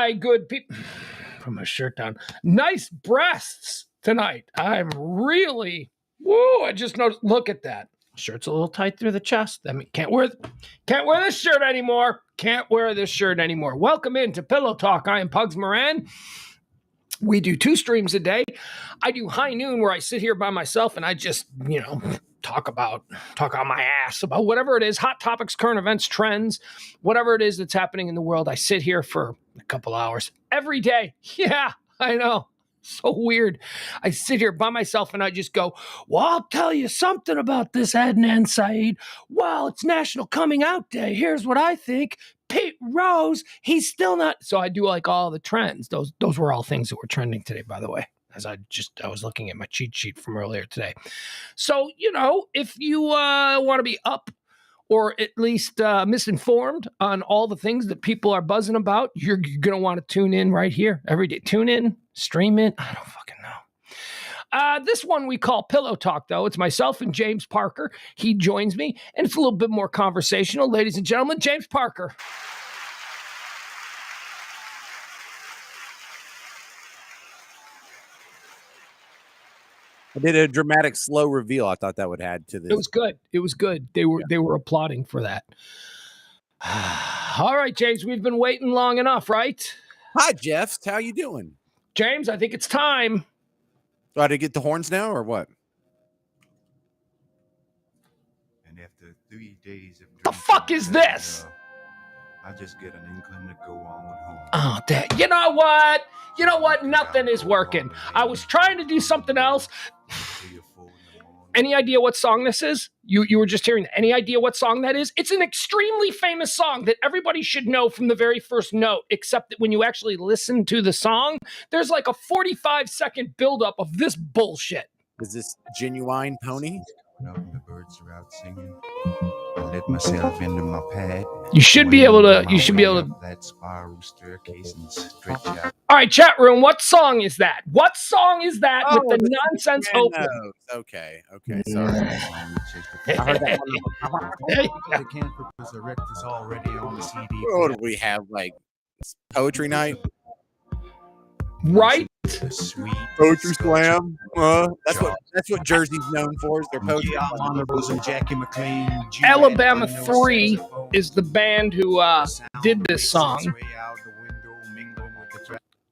my good people. Put my shirt down. Nice breasts tonight. I'm really, I just noticed. Look at that. Shirt's a little tight through the chest. I mean, can't wear this shirt anymore. Can't wear this shirt anymore. Welcome into Pillow Talk. I am Pugs Moran. We do 2 streams a day. I do High Noon where I sit here by myself and I just, talk on my ass about whatever it is, hot topics, current events, trends, whatever it is that's happening in the world. I sit here for a couple hours every day. Yeah, I know. So weird. I sit here by myself and I just go, well, I'll tell you something about this Adnan Syed. Well, it's National Coming Out Day. Here's what I think. Pete Rose, he's still not. So I do like all the trends. Those were all things that were trending today, by the way, as I was looking at my cheat sheet from earlier today. So, if you want to be up or at least misinformed on all the things that people are buzzing about, you're going to want to tune in right here every day. Tune in, stream it. I don't fucking know. This one we call Pillow Talk, though. It's myself and James Parker. He joins me, and it's a little bit more conversational. Ladies and gentlemen, James Parker. I did a dramatic slow reveal. I thought that would add to this. It was good. They were applauding for that. All right, James, we've been waiting long enough, right? Hi, Jeff. How you doing? James, I think it's time. Do I have to get the horns now or what? And after 3 days of the fuck is this? I just get an inkling to go on home. Oh, Dad. You know what? Nothing is working. I was trying to do something else. Any idea what song this is? You were just hearing. Any idea what song that is? It's an extremely famous song that everybody should know from the very first note, except that when you actually listen to the song, there's like a 45-second buildup of this bullshit. Is this Genuine Pony? The birds are out singing. I let myself into my pad. You should be able to. That spiral staircase and stretch out. All right, chat room. What song is that? What song is that with the nonsense open? Okay. Sorry. I heard that one. The can resurrect is already on the CD. What do we have? Like poetry night? Right? Sweet Poetry slam. That's what Jersey's known for. Is their poetry. Yeah, I'm on the Rose and Jackie McLean. Alabama 3 is the band who did this song. Do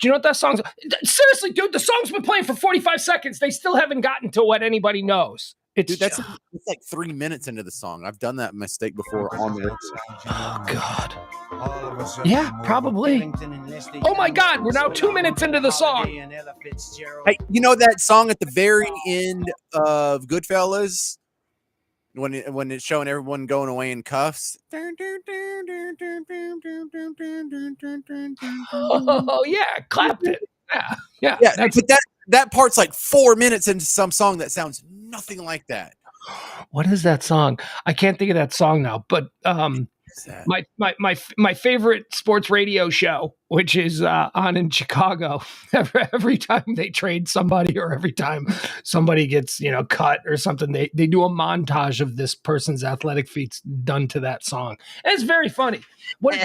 you know what that song's? Seriously, dude, the song's been playing for 45 seconds. They still haven't gotten to what anybody knows. It's like 3 minutes into the song. I've done that mistake before on the. Oh God. Yeah, probably. Oh my God, we're now 2 minutes into the song. Hey, you know that song at the very end of Goodfellas when it's showing everyone going away in cuffs? Oh yeah, clapped it. Yeah. That part's like 4 minutes into some song that sounds nothing like that. What is that song? I can't think of that song now, but my favorite sports radio show, which is on in Chicago, every time they trade somebody or every time somebody gets cut or something, they do a montage of this person's athletic feats done to that song. And it's very funny. What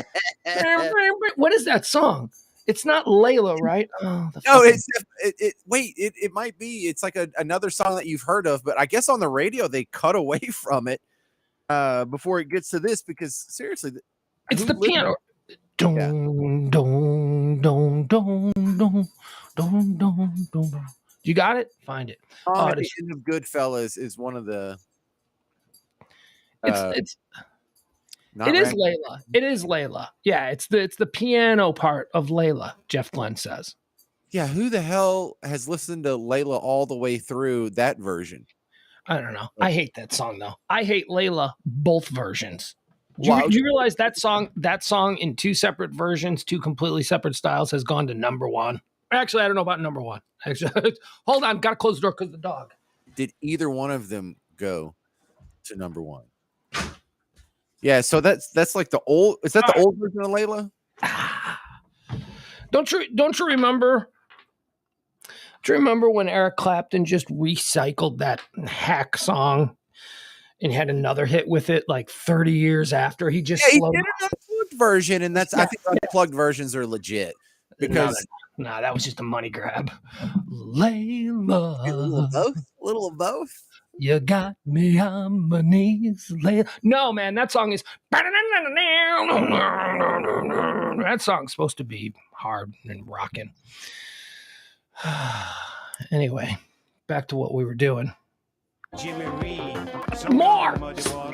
is that song? It's not Layla, right? Oh, it might be. It's like another song that you've heard of, but I guess on the radio they cut away from it before it gets to this because seriously, it's the piano. Dong, dong, dong, dong, dong, dong, dong, dong. You got it? Find it. The end of Goodfellas is one of the. It is Layla. It is Layla. Yeah, it's the piano part of Layla, Jeff Glenn says. Yeah, who the hell has listened to Layla all the way through that version? I don't know. I hate that song though. I hate Layla do versions. Do you realize that song in 2 separate versions, 2 completely separate styles has gone to number 1? Actually, I don't know about number 1. Actually, hold on, gotta close the door because the dog. Did either one of them go to number 1? Yeah, so that's like the old. Is that the old version of Layla? Don't you remember? Do you remember when Eric Clapton just recycled that hack song and had another hit with it like 30 years after? He did an unplugged version, and I think unplugged versions are legit. Because no, that was just a money grab. Layla. a little of both. A little of both. You got me on my knees. No, man, that song is. That song's supposed to be hard and rocking. Anyway, back to what we were doing. More!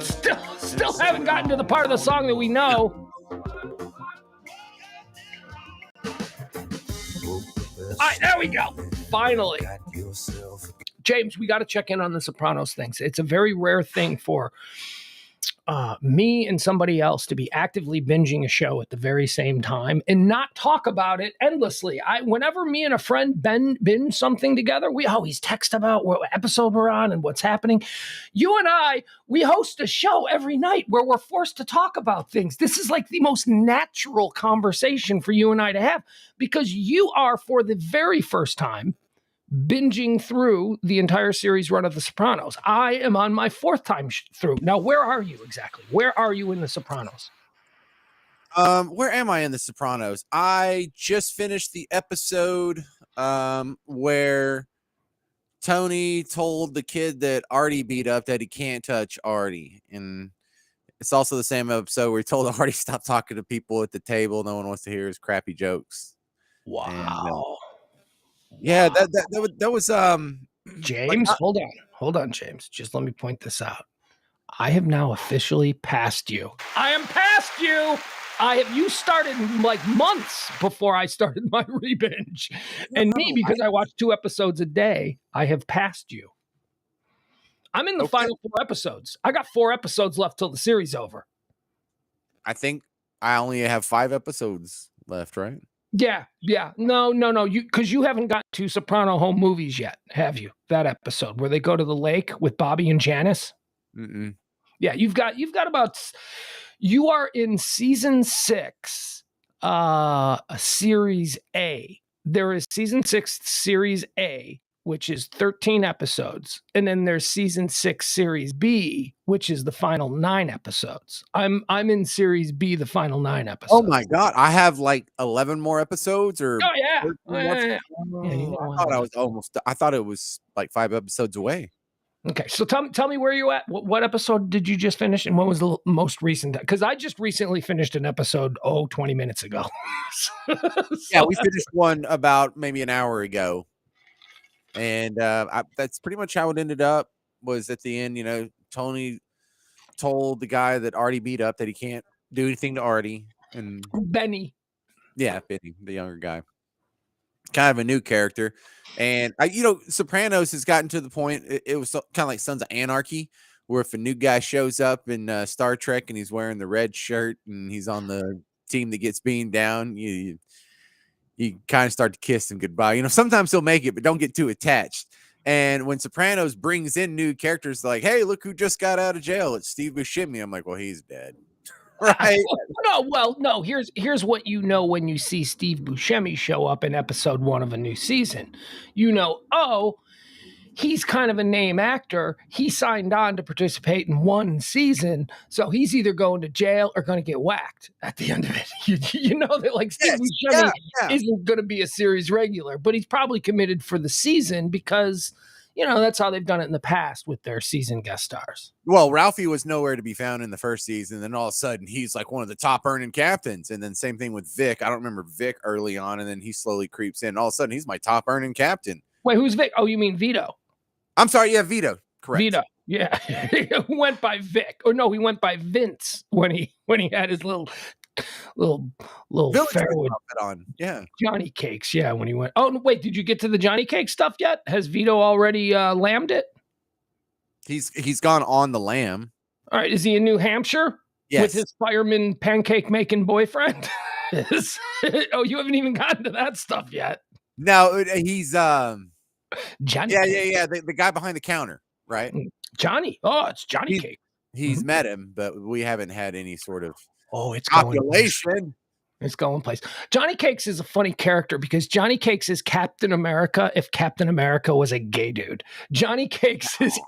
Still haven't gotten to the part of the song that we know. All right, there we go. Finally. James, we got to check in on the Sopranos things. It's a very rare thing for me and somebody else to be actively binging a show at the very same time and not talk about it endlessly. Whenever me and a friend binge something together, we always text about what episode we're on and what's happening. You and we host a show every night where we're forced to talk about things. This is like the most natural conversation for you and I to have, because you are, for the very first time, binging through the entire series run of The Sopranos. I am on my fourth time through. Now, where are you exactly? Where are you in The Sopranos? Where am I in The Sopranos? I just finished the episode where Tony told the kid that Artie beat up that he can't touch Artie. And it's also the same episode where he told Artie stop talking to people at the table. No one wants to hear his crappy jokes. Wow. And, yeah, that was James, hold on, James. Just let me point this out. I have now officially passed you. I am past you. You started like months before I started my rebinge. And me, because I watch 2 episodes a day, I have passed you. I'm in the final 4 episodes. I got 4 episodes left till the series over. I think I only have 5 episodes left, right? Yeah. No. Because you haven't got to Soprano home movies yet, have you? That episode where they go to the lake with Bobby and Janice. Mm-mm. Yeah, you've got about. You are in season 6, series A. There is season 6, series A, which is 13 episodes, and then there's season 6, series B, which is the final 9 episodes. I'm in series B, the final 9 episodes. Oh my god, I have like 11 more episodes, or yeah. I thought it was like 5 episodes away. Okay, so tell me where you at. What episode did you just finish, and what was the most recent? Because I just recently finished an episode 20 minutes ago. Yeah, we finished one about maybe an hour ago. And that's pretty much how it ended up. Was at the end, Tony told the guy that Artie beat up that he can't do anything to Artie. And Benny. Yeah, Benny, the younger guy. Kind of a new character. And, Sopranos has gotten to the point, it was kind of like Sons of Anarchy, where if a new guy shows up in Star Trek and he's wearing the red shirt and he's on the team that gets beamed down, you kind of start to kiss him goodbye. Sometimes he'll make it, but don't get too attached. And when Sopranos brings in new characters like, hey, look who just got out of jail, it's Steve Buscemi. I'm like, well, he's dead. Right? No. Here's what you know when you see Steve Buscemi show up in episode 1 of a new season. He's kind of a name actor. He signed on to participate in 1 season, so he's either going to jail or going to get whacked at the end of it. You know that Steve Buscemi isn't going to be a series regular, but he's probably committed for the season because that's how they've done it in the past with their season guest stars. Well, Ralphie was nowhere to be found in the first season. Then all of a sudden he's like one of the top earning captains. And then same thing with Vic. I don't remember Vic early on. And then he slowly creeps in. All of a sudden he's my top earning captain. Wait, who's Vic? Oh, you mean Vito? I'm sorry. Yeah, Vito. Correct. Vito. Yeah. He went by Vic. Or no, he went by Vince when he had his little fair on. Yeah. Johnny Cakes. Yeah. When he went. Oh, wait, did you get to the Johnny Cake stuff yet? Has Vito already lambed it? He's gone on the lamb. All right. Is he in New Hampshire? Yes. With his fireman pancake making boyfriend? Oh, you haven't even gotten to that stuff yet. No, he's Johnny. Yeah. The guy behind the counter, right? Johnny. Oh, it's Johnny Cake. He's met him, but we haven't had any sort of it's population. It's going place. Johnny Cakes is a funny character because Johnny Cakes is Captain America if Captain America was a gay dude. Johnny Cakes is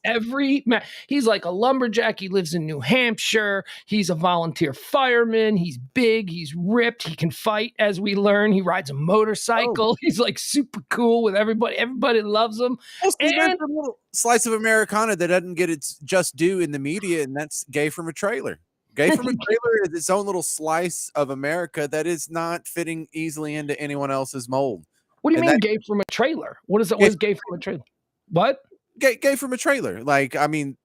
he's like a lumberjack. He lives in New Hampshire. He's a volunteer fireman. He's big. He's ripped. He can fight, as we learn. He rides a motorcycle. He's like super cool with everybody. Everybody loves him. There's a little slice of Americana that doesn't get its just due in the media, and that's Gay from a Trailer. Gay from a Trailer is its own little slice of America that is not fitting easily into anyone else's mold. What do you mean gay from a trailer? What is it? What is gay from a trailer? What? Gay from a trailer. Like, I mean,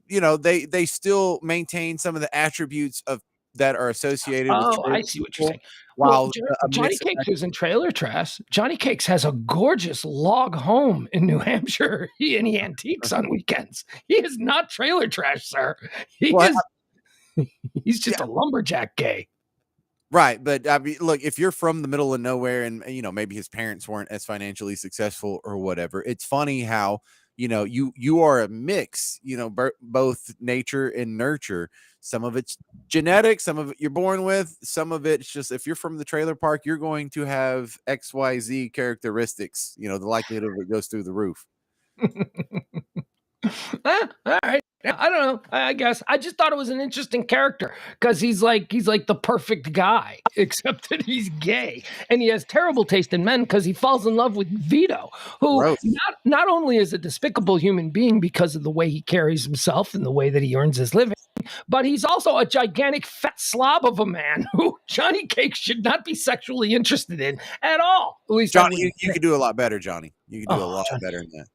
you know, they still maintain some of the attributes of that are associated with trailer. I see what you're saying. While Johnny Cakes is in trailer trash. Johnny Cakes has a gorgeous log home in New Hampshire. And he antiques on weekends. He is not trailer trash, sir. He's just a lumberjack gay. Right. But I mean, look, if you're from the middle of nowhere and, you know, maybe his parents weren't as financially successful or whatever, it's funny how, you know, you are a mix, you know, both nature and nurture. Some of it's genetic, some of it you're born with, some of it's just, if you're from the trailer park, you're going to have XYZ characteristics, you know, the likelihood of it goes through the roof. All right. I don't know. I guess I just thought it was an interesting character because he's like the perfect guy, except that he's gay and he has terrible taste in men because he falls in love with Vito, who not only is a despicable human being because of the way he carries himself and the way that he earns his living, but he's also a gigantic fat slob of a man who Johnny Cakes should not be sexually interested in at all. At least Johnny, you could do a lot better, Johnny. You could do a lot better than that.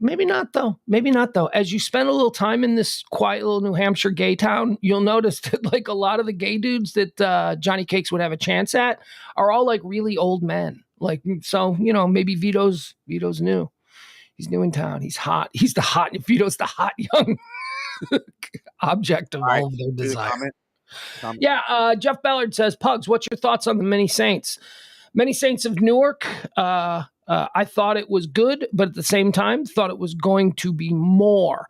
Maybe not, though. Maybe not, though. As you spend a little time in this quiet little New Hampshire gay town, you'll notice that, like, a lot of the gay dudes that Johnny Cakes would have a chance at are all, like, really old men. Like, so, you know, maybe Vito's new. He's new in town. He's hot. Vito's the hot young object of all of their desire. Yeah, Jeff Ballard says, Pugs, what's your thoughts on the Many Saints? Many Saints of Newark, I thought it was good, but at the same time, thought it was going to be more.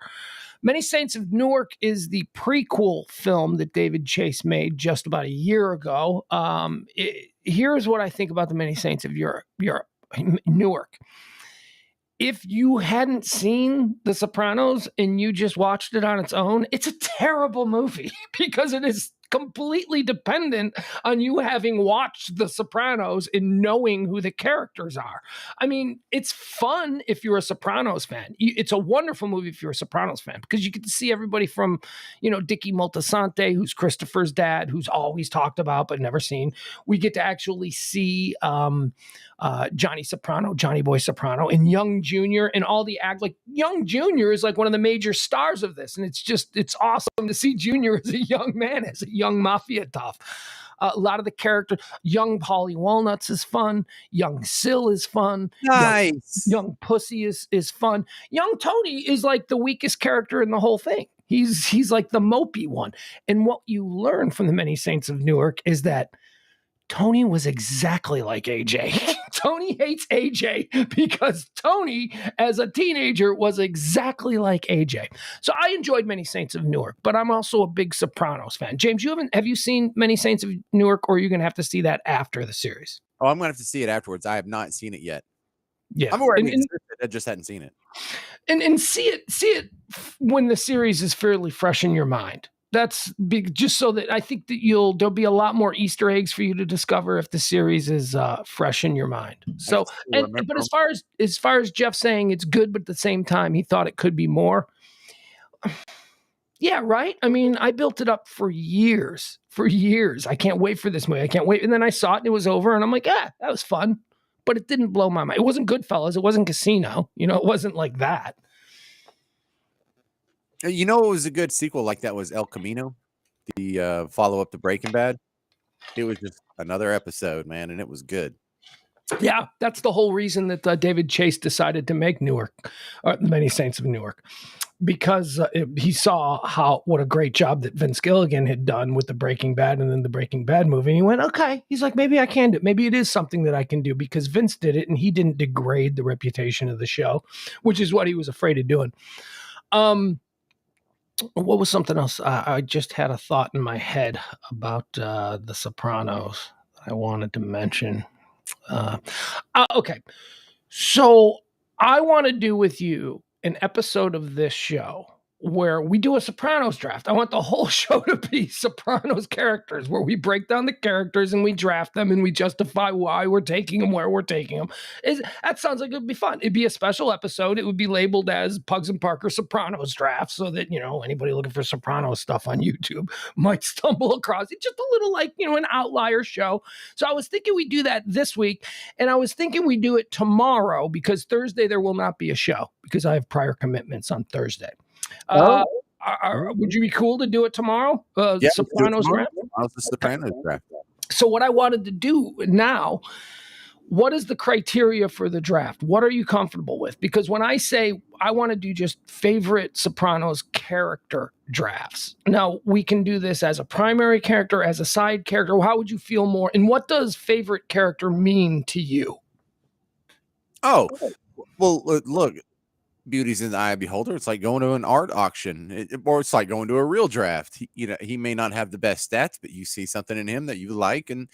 Many Saints of Newark is the prequel film that David Chase made just about a year ago. Here's what I think about the Many Saints of Newark. If you hadn't seen The Sopranos and you just watched it on its own, it's a terrible movie because it is completely dependent on you having watched The Sopranos and knowing who the characters are. I mean, it's fun if you're a Sopranos fan. It's a wonderful movie if you're a Sopranos fan because you get to see everybody from, you know, Dickie Moltisanti, who's Christopher's dad, who's always talked about but never seen. We get to actually see Johnny Soprano, Johnny Boy Soprano, and Young Jr. and all the like Young Jr. is like one of the major stars of this. And it's awesome to see Jr. as a young man, as a young mafia tough. A lot of the characters, young Paulie Walnuts is fun. Young Sil is fun. Nice. Young Pussy is fun. Young Tony is like the weakest character in the whole thing. He's like the mopey one. And what you learn from the Many Saints of Newark is that Tony was exactly like AJ. Tony hates AJ because Tony, as a teenager, was exactly like AJ. So I enjoyed Many Saints of Newark, but I'm also a big Sopranos fan. James, have you seen Many Saints of Newark, or are you going to have to see that after the series? Oh, I'm going to have to see it afterwards. I have not seen it yet. Yeah, I'm aware I just hadn't seen it. And see it when the series is fairly fresh in your mind. That's big, just so that I think that there'll be a lot more Easter eggs for you to discover if the series is fresh in your mind. So, but as far as Jeff saying it's good, but at the same time he thought it could be more. Yeah, right. I mean, I built it up for years. I can't wait for this movie. I can't wait. And then I saw it and it was over, and I'm like, that was fun, but it didn't blow my mind. It wasn't Goodfellas. It wasn't Casino. You know, it wasn't like that. You know, it was a good sequel like that was El Camino, the follow-up to Breaking Bad. It was just another episode, man, and it was good. Yeah, that's the whole reason that David Chase decided to make Newark, or Many Saints of Newark, because he saw what a great job that Vince Gilligan had done with the Breaking Bad and then the Breaking Bad movie. And he went, okay, he's like, maybe I can do it. Maybe it is something that I can do because Vince did it and he didn't degrade the reputation of the show, which is what he was afraid of doing. What was something else? I just had a thought in my head about The Sopranos. I wanted to mention. Okay. So I want to do with you an episode of this show where we do a Sopranos draft. I want the whole show to be Sopranos characters, where we break down the characters and we draft them and we justify why we're taking them, where we're taking them. That sounds like it'd be fun. It'd be a special episode. It would be labeled as Pugs and Parker Sopranos draft, so that, anybody looking for Sopranos stuff on YouTube might stumble across it. Just a little, an outlier show. So I was thinking we do that this week, and I was thinking we do it tomorrow, because Thursday there will not be a show because I have prior commitments on Thursday. Would you be cool to do it tomorrow? Yeah, Sopranos draft? The Sopranos draft. So what I wanted to do now, what is the criteria for the draft? What are you comfortable with? Because when I say I want to do just favorite Sopranos character drafts, now we can do this as a primary character, as a side character. How would you feel more? And what does favorite character mean to you? Oh, well, look. Beauty's in the eye of the beholder. It's like going to an art auction, or it's like going to a real draft. He may not have the best stats, but you see something in him that you like, and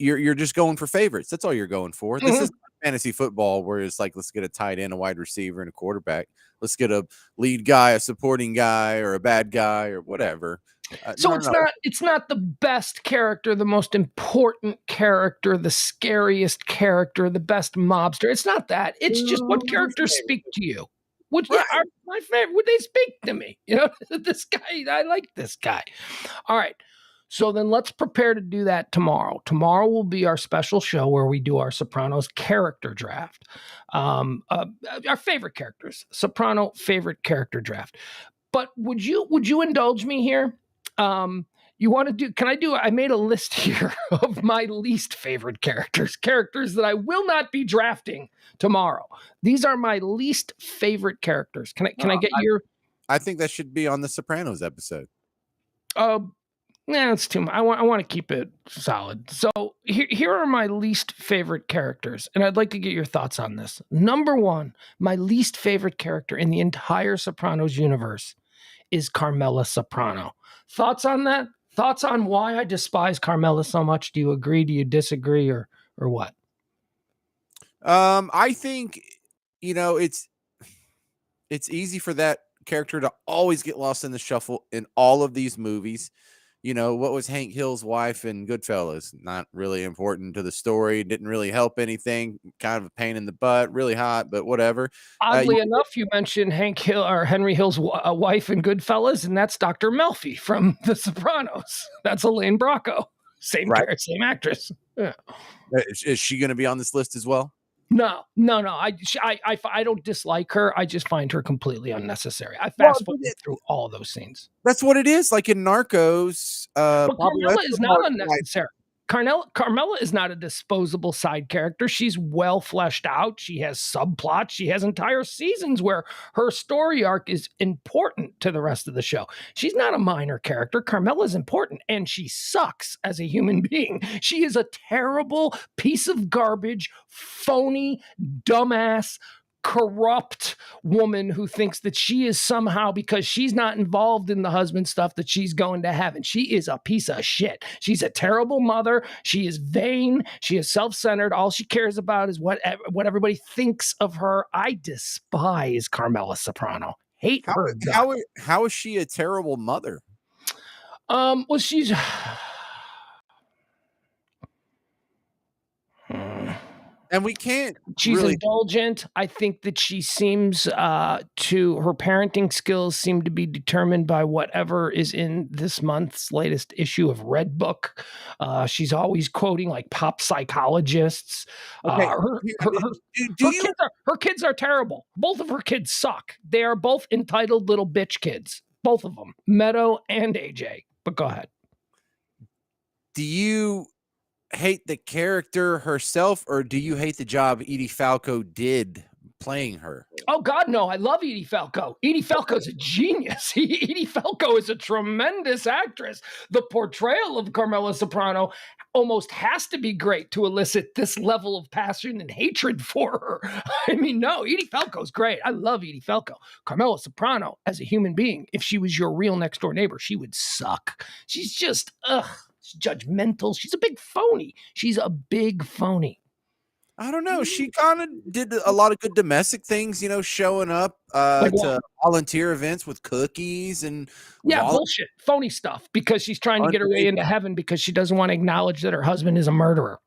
you're just going for favorites. That's all you're going for. Mm-hmm. This is fantasy football, where it's like, let's get a tight end, a wide receiver, and a quarterback. Let's get a lead guy, a supporting guy, or a bad guy, or whatever. So it's not the best character, the most important character, the scariest character, the best mobster. It's not that. It's just what characters speak to you. Which are my favorite? Would they speak to me? This guy, I like this guy. All right. So then let's prepare to do that tomorrow. Tomorrow will be our special show where we do our Sopranos character draft. Our favorite characters, Soprano favorite character draft. But would you indulge me here? You want to do, I made a list here of my least favorite characters that I will not be drafting tomorrow. These are my least favorite characters. Can I get your? I think that should be on the Sopranos episode. It's too much. I want to keep it solid. So here are my least favorite characters, and I'd like to get your thoughts on this. Number one, my least favorite character in the entire Sopranos universe is Carmela Soprano. Thoughts on that? Thoughts on why I despise Carmela so much? Do you agree? Do you disagree, or what? I think, it's easy for that character to always get lost in the shuffle in all of these movies. What was Hank Hill's wife in Goodfellas? Not really important to the story. Didn't really help anything. Kind of a pain in the butt. Really hot, but whatever. Oddly enough, you mentioned Hank Hill or Henry Hill's wife in Goodfellas, and that's Dr. Melfi from The Sopranos. That's Elaine Bracco. Same actress. Yeah. Is she going to be on this list as well? No. I don't dislike her. I just find her completely unnecessary. I fast forwarded through all of those scenes. That's what it is. Like in Narcos, but Carmela is not unnecessary. Carmela is not a disposable side character. She's well fleshed out. She has subplots. She has entire seasons where her story arc is important to the rest of the show. She's not a minor character. Carmela is important, and she sucks as a human being. She is a terrible piece of garbage, phony, dumbass, corrupt woman who thinks that she is somehow, because she's not involved in the husband stuff, that she's going to heaven. She is a piece of shit. She's a terrible mother. She is vain. She is self-centered. All she cares about is what everybody thinks of her. I despise Carmela Soprano. Hate her. How is she a terrible mother? Well, she's and we can't. She's really indulgent. I think that she seems her parenting skills seem to be determined by whatever is in this month's latest issue of Red Book. She's always quoting like pop psychologists. Okay. Her kids are terrible. Both of her kids suck. They are both entitled little bitch kids. Both of them, Meadow and AJ. But go ahead. Do you hate the character herself, or do you hate the job Edie Falco did playing her? Oh God, no! I love Edie Falco. Edie Falco's a genius. Edie Falco is a tremendous actress. The portrayal of Carmela Soprano almost has to be great to elicit this level of passion and hatred for her. I mean, no, Edie Falco's great. I love Edie Falco. Carmela Soprano, as a human being, if she was your real next door neighbor, she would suck. She's just, She's judgmental. She's a big phony. She's a big phony. I don't know. She kind of did a lot of good domestic things, showing up Like what? to volunteer events with cookies and bullshit, phony stuff, because she's trying to get her way into heaven because she doesn't want to acknowledge that her husband is a murderer.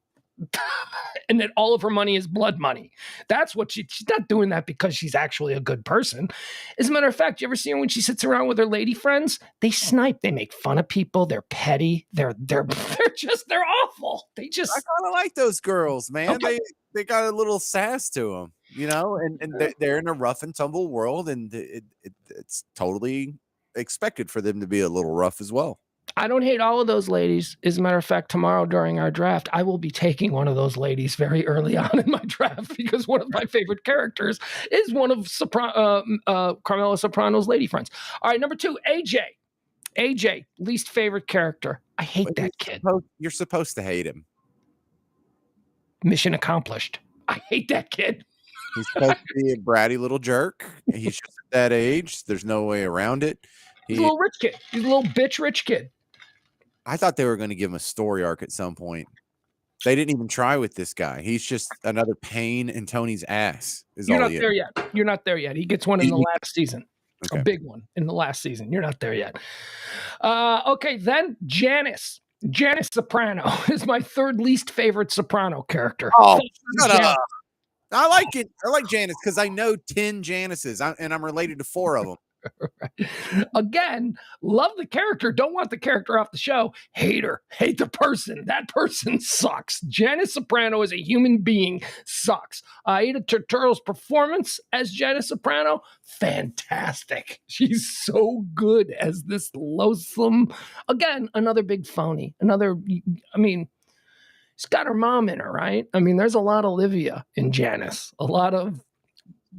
And that all of her money is blood money. That's what she's not doing that because she's actually a good person. As a matter of fact, you ever see her when she sits around with her lady friends? They snipe, they make fun of people, they're petty, they're awful. I kind of like those girls, man. Okay. They got a little sass to them, and they're in a rough and tumble world, and it's totally expected for them to be a little rough as well. I don't hate all of those ladies. As a matter of fact, tomorrow during our draft, I will be taking one of those ladies very early on in my draft because one of my favorite characters is one of Carmela Soprano's lady friends. All right, number 2, AJ. AJ, least favorite character. I hate that kid. You're supposed to hate him. Mission accomplished. I hate that kid. He's supposed to be a bratty little jerk. He's just at that age. There's no way around it. He's a little rich kid. He's a little bitch rich kid. I thought they were going to give him a story arc at some point. They didn't even try with this guy. He's just another pain in Tony's ass. You're not there yet. You're not there yet. He gets one in the last season. Okay. A big one in the last season. You're not there yet. Okay, then Janice. Janice Soprano is my third least favorite Soprano character. Oh, shut up. I like it. I like Janice because I know 10 Janices, and I'm related to 4 of them. Right. Again, love the character, don't want the character off the show. Hate her, hate the person. That person sucks. Janice Soprano as a human being sucks. Aida Turturro's performance as Janice Soprano, fantastic. She's so good as this loathsome, again, another big phony. She's got her mom in her, right? There's a lot of Olivia in Janice.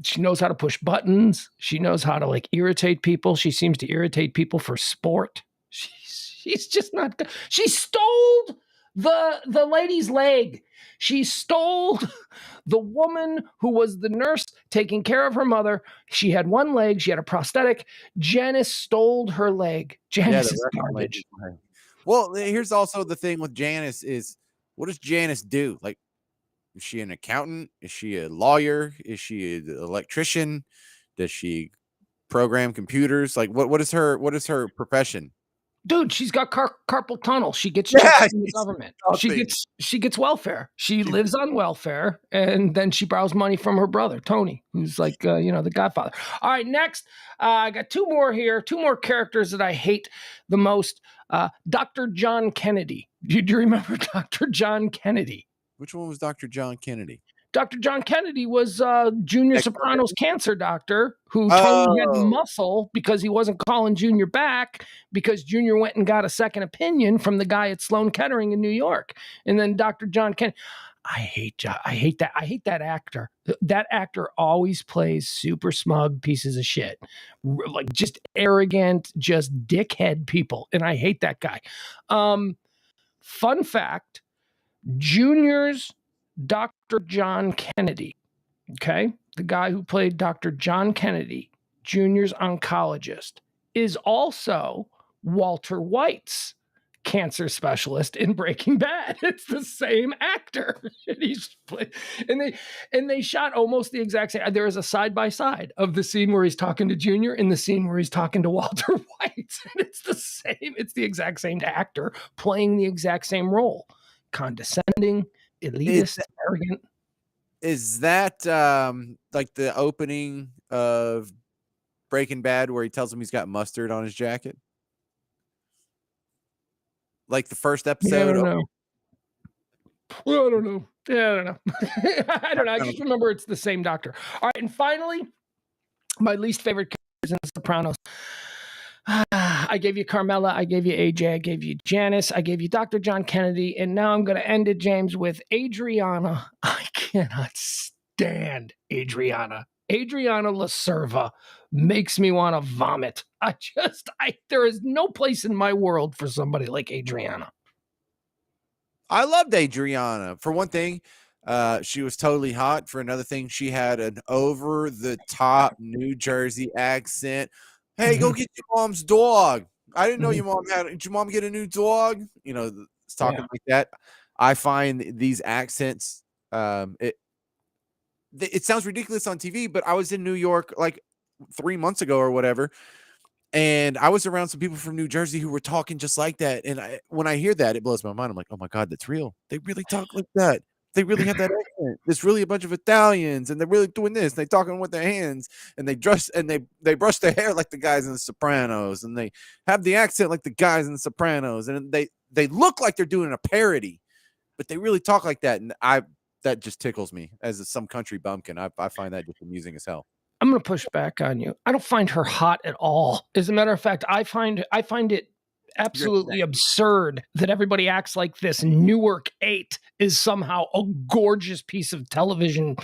She knows how to push buttons. She knows how to irritate people. She seems to irritate people for sport. She's just not good. She stole the lady's leg. She stole the woman who was the nurse taking care of her mother. She had one leg. She had a prosthetic. Janice stole her leg. Janice is garbage. Well, here's also the thing with Janice is, what does Janice do? Is she an accountant? Is she a lawyer? Is she an electrician? Does she program computers? What is her profession? Dude, she's got carpal tunnel. She gets checks from the government. She gets welfare. She lives on welfare, and then she borrows money from her brother Tony, who's the Godfather. All right, next, I got 2 more here. 2 more characters that I hate the most. Dr. John Kennedy. Do you remember Dr. John Kennedy? Which one was Dr. John Kennedy? Dr. John Kennedy was Junior Soprano's cancer doctor who Tony had muscle because he wasn't calling Junior back because Junior went and got a second opinion from the guy at Sloan Kettering in New York. And then Dr. John Kennedy, I hate that. I hate that actor. That actor always plays super smug pieces of shit, just arrogant, just dickhead people. And I hate that guy. Fun fact, Junior's Dr. John Kennedy, okay? The guy who played Dr. John Kennedy, Junior's oncologist, is also Walter White's cancer specialist in Breaking Bad. It's the same actor. And they shot almost the exact same. There is a side-by-side of the scene where he's talking to Junior and the scene where he's talking to Walter White. And it's the same. It's the exact same actor playing the exact same role. Condescending, elitist, arrogant. Is that the opening of Breaking Bad where he tells him he's got mustard on his jacket? The first episode? Yeah, I don't know. Well, I don't know. Yeah, I don't know. I don't know. I just remember it's the same doctor. All right, and finally, my least favorite characters in The Sopranos. I gave you Carmela, I gave you AJ, I gave you Janice, I gave you Dr. John Kennedy, and now I'm going to end it, James, with Adriana. I cannot stand Adriana. Adriana LaServa makes me want to vomit. There is no place in my world for somebody like Adriana. I loved Adriana. For one thing, she was totally hot. For another thing, she had an over-the-top New Jersey accent. Hey, go get your mom's dog. I didn't know your mom did your mom get a new dog? It's talking like that. I find these accents, it sounds ridiculous on TV, but I was in New York like 3 months ago or whatever, and I was around some people from New Jersey who were talking just like that. And when I hear that, it blows my mind. I'm like, oh my God, that's real. They really talk like that. They really have that accent. There's really a bunch of Italians, and they're really doing this. They talking with their hands, and they dress and they brush their hair like the guys in the Sopranos, and they have the accent like the guys in the Sopranos, and they look like they're doing a parody, but they really talk like that. And that just tickles me as some country bumpkin. I find that just amusing as hell. I'm going to push back on you. I don't find her hot at all. As a matter of fact, I find it absolutely absurd that everybody acts like this Newark 8 is somehow a gorgeous piece of television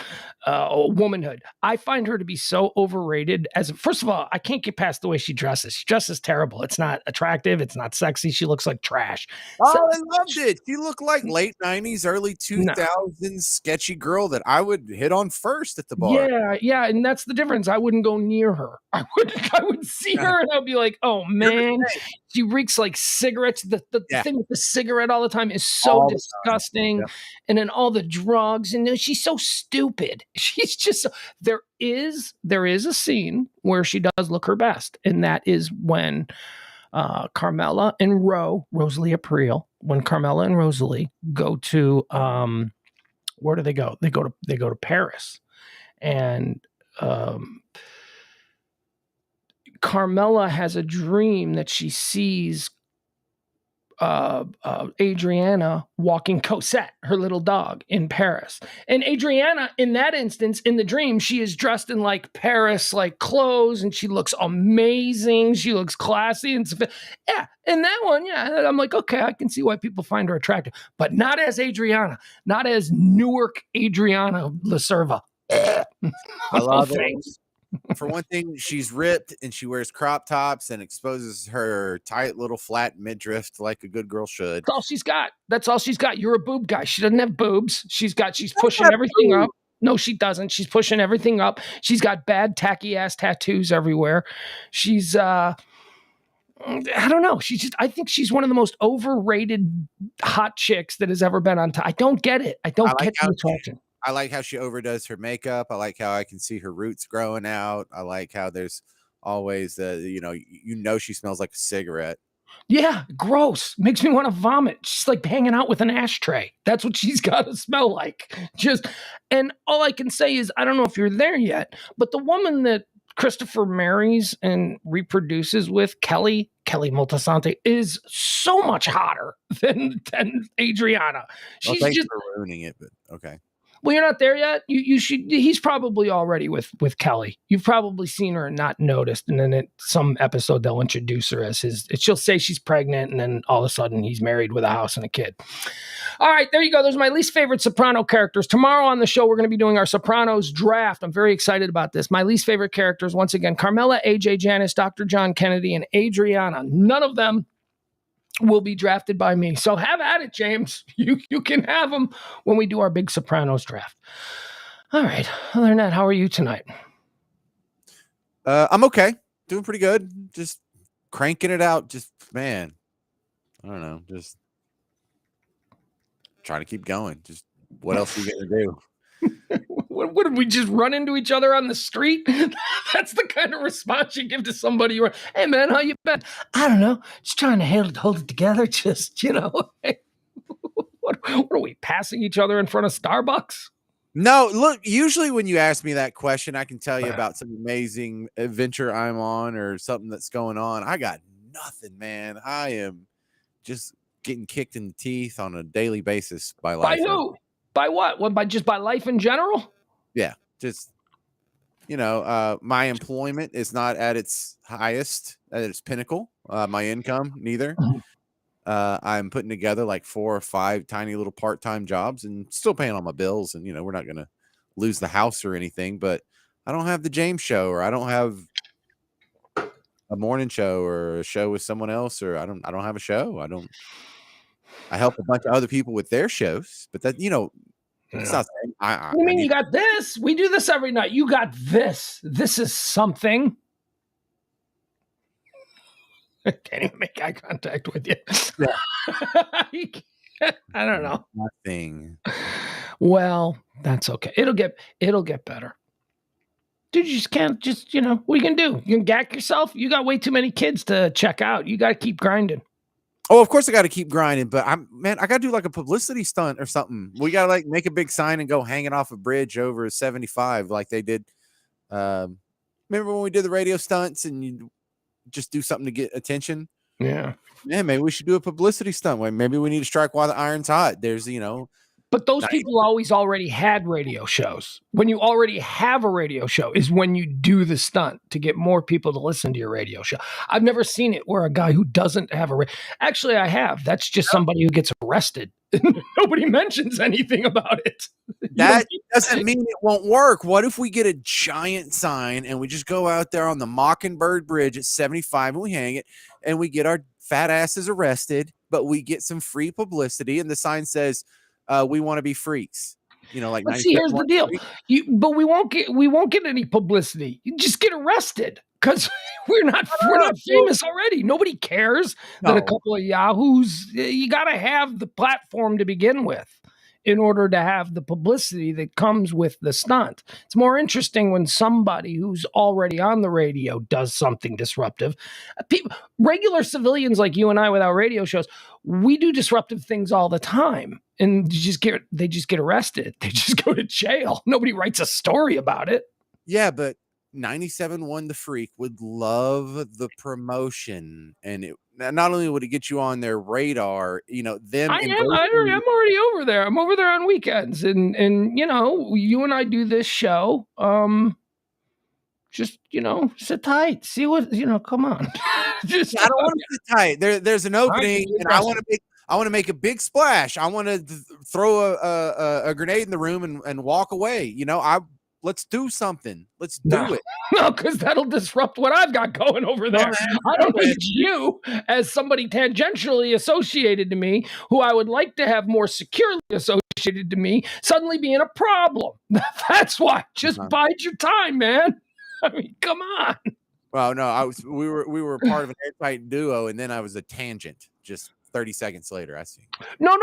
womanhood. I find her to be so overrated. First of all, I can't get past the way she dresses. She dresses terrible. It's not attractive. It's not sexy. She looks like trash. Oh, I loved it. She looked like late 90s, early 2000s sketchy girl that I would hit on first at the bar. Yeah, and that's the difference. I wouldn't go near her. I would see her and I'd be like, oh man, she reeks like cigarettes. The thing with the cigarette all the time is so disgusting. And then all the drugs, and she's so stupid. She's just there is a scene where she does look her best, and that is when Carmela and Rosalie April, when Carmela and Rosalie go to where do they go? They go to Paris, and Carmela has a dream that she sees Adriana walking Cosette, her little dog, in Paris. And Adriana, in that instance, in the dream, she is dressed in like Paris, like clothes, and she looks amazing. She looks classy. And yeah, in that one, yeah, I'm like, okay, I can see why people find her attractive, but not as Adriana, not as Newark Adriana Laserva. I love it. For one thing, she's ripped and she wears crop tops and exposes her tight little flat midriff like a good girl should. That's all she's got. That's all she's got. You're a boob guy. She doesn't have boobs. She's pushing everything up. No, she doesn't. She's pushing everything up. She's got bad tacky ass tattoos everywhere. She's I don't know. I think she's one of the most overrated hot chicks that has ever been on. I don't get it. I don't get the attraction. I like how she overdoes her makeup. I like how I can see her roots growing out. I like how there's always she smells like a cigarette. Yeah, gross. Makes me want to vomit. She's like hanging out with an ashtray. That's what she's got to smell like. And all I can say is, I don't know if you're there yet, but the woman that Christopher marries and reproduces with, Kelly Moltisanti, is so much hotter than Adriana. She's thanks for ruining it, but okay. Well, you're not there yet. You should. He's probably already with Kelly. You've probably seen her and not noticed. And then some episode they'll introduce her as his. She'll say she's pregnant, and then all of a sudden he's married with a house and a kid. All right, there you go. Those are my least favorite Soprano characters. Tomorrow on the show we're going to be doing our Sopranos draft. I'm very excited about this. My least favorite characters, once again, Carmela, AJ Janice, Dr. John Kennedy, and Adriana. None of them will be drafted by me. So have at it, James. You can have them when we do our big Sopranos draft. All right. Other than that, how are you tonight? I'm okay. Doing pretty good. Just cranking it out. Just, man, I don't know. Just trying to keep going. Just what else are you going to do? What did we just run into each other on the street? That's the kind of response you give to somebody. Hey man, how you been? I don't know. Just trying to hold it together. Just, what are we, passing each other in front of Starbucks? No, look, usually when you ask me that question, I can tell you about some amazing adventure I'm on or something that's going on. I got nothing, man. I am just getting kicked in the teeth on a daily basis by life. By who? By what? By life in general? Yeah, just my employment is not at its highest, at its pinnacle. My income neither. I'm putting together like 4 or 5 tiny little part-time jobs and still paying all my bills. And we're not gonna lose the house or anything. But I don't have the James show, or I don't have a morning show, or a show with someone else, or I don't have a show. I help a bunch of other people with their shows, but that it's not. You got this? We do this every night. You got this. This is something. Can't even make eye contact with you. Yeah. I don't know. Nothing. Well, that's okay. It'll get better. Dude, you just can't what are you gonna do? You can gack yourself? You got way too many kids to check out. You gotta keep grinding. Oh, of course I got to keep grinding, but I got to do like a publicity stunt or something. We got to like make a big sign and go hanging off a bridge over 75 like they did. Remember when we did the radio stunts and you just do something to get attention? Yeah. Yeah, maybe we should do a publicity stunt. Maybe we need to strike while the iron's hot. There's, But those people already had radio shows. When you already have a radio show is when you do the stunt to get more people to listen to your radio show. I've never seen it where a guy who doesn't have actually I have. That's just somebody who gets arrested. Nobody mentions anything about it. That doesn't mean it won't work. What if we get a giant sign and we just go out there on the Mockingbird Bridge at 75 and we hang it and we get our fat asses arrested, but we get some free publicity and the sign says, we want to be freaks, like. But see, here's the deal. But we won't get any publicity. You just get arrested because we're not famous already. Nobody cares that a couple of yahoos. You got to have the platform to begin with in order to have the publicity that comes with the stunt. It's more interesting when somebody who's already on the radio does something disruptive. Regular civilians like you and I without radio shows, we do disruptive things all the time. And they just get arrested. They just go to jail. Nobody writes a story about it. Yeah, but 97.1 The Freak would love the promotion, and not only would it get you on their radar, them. I'm already over there. I'm over there on weekends, and you and I do this show. Just sit tight. See what come on. I don't want to sit tight. There's an opening, and I want to make a big splash. I want to throw a grenade in the room and walk away. Let's do something. Let's do it. No, because that'll disrupt what I've got going over there. I don't need you as somebody tangentially associated to me, who I would like to have more securely associated to me, suddenly being a problem. That's why. Just bide your time, man. I mean, come on. Well, no, we were part of an airtight duo, and then I was a tangent. Just 30 seconds later, I see. No,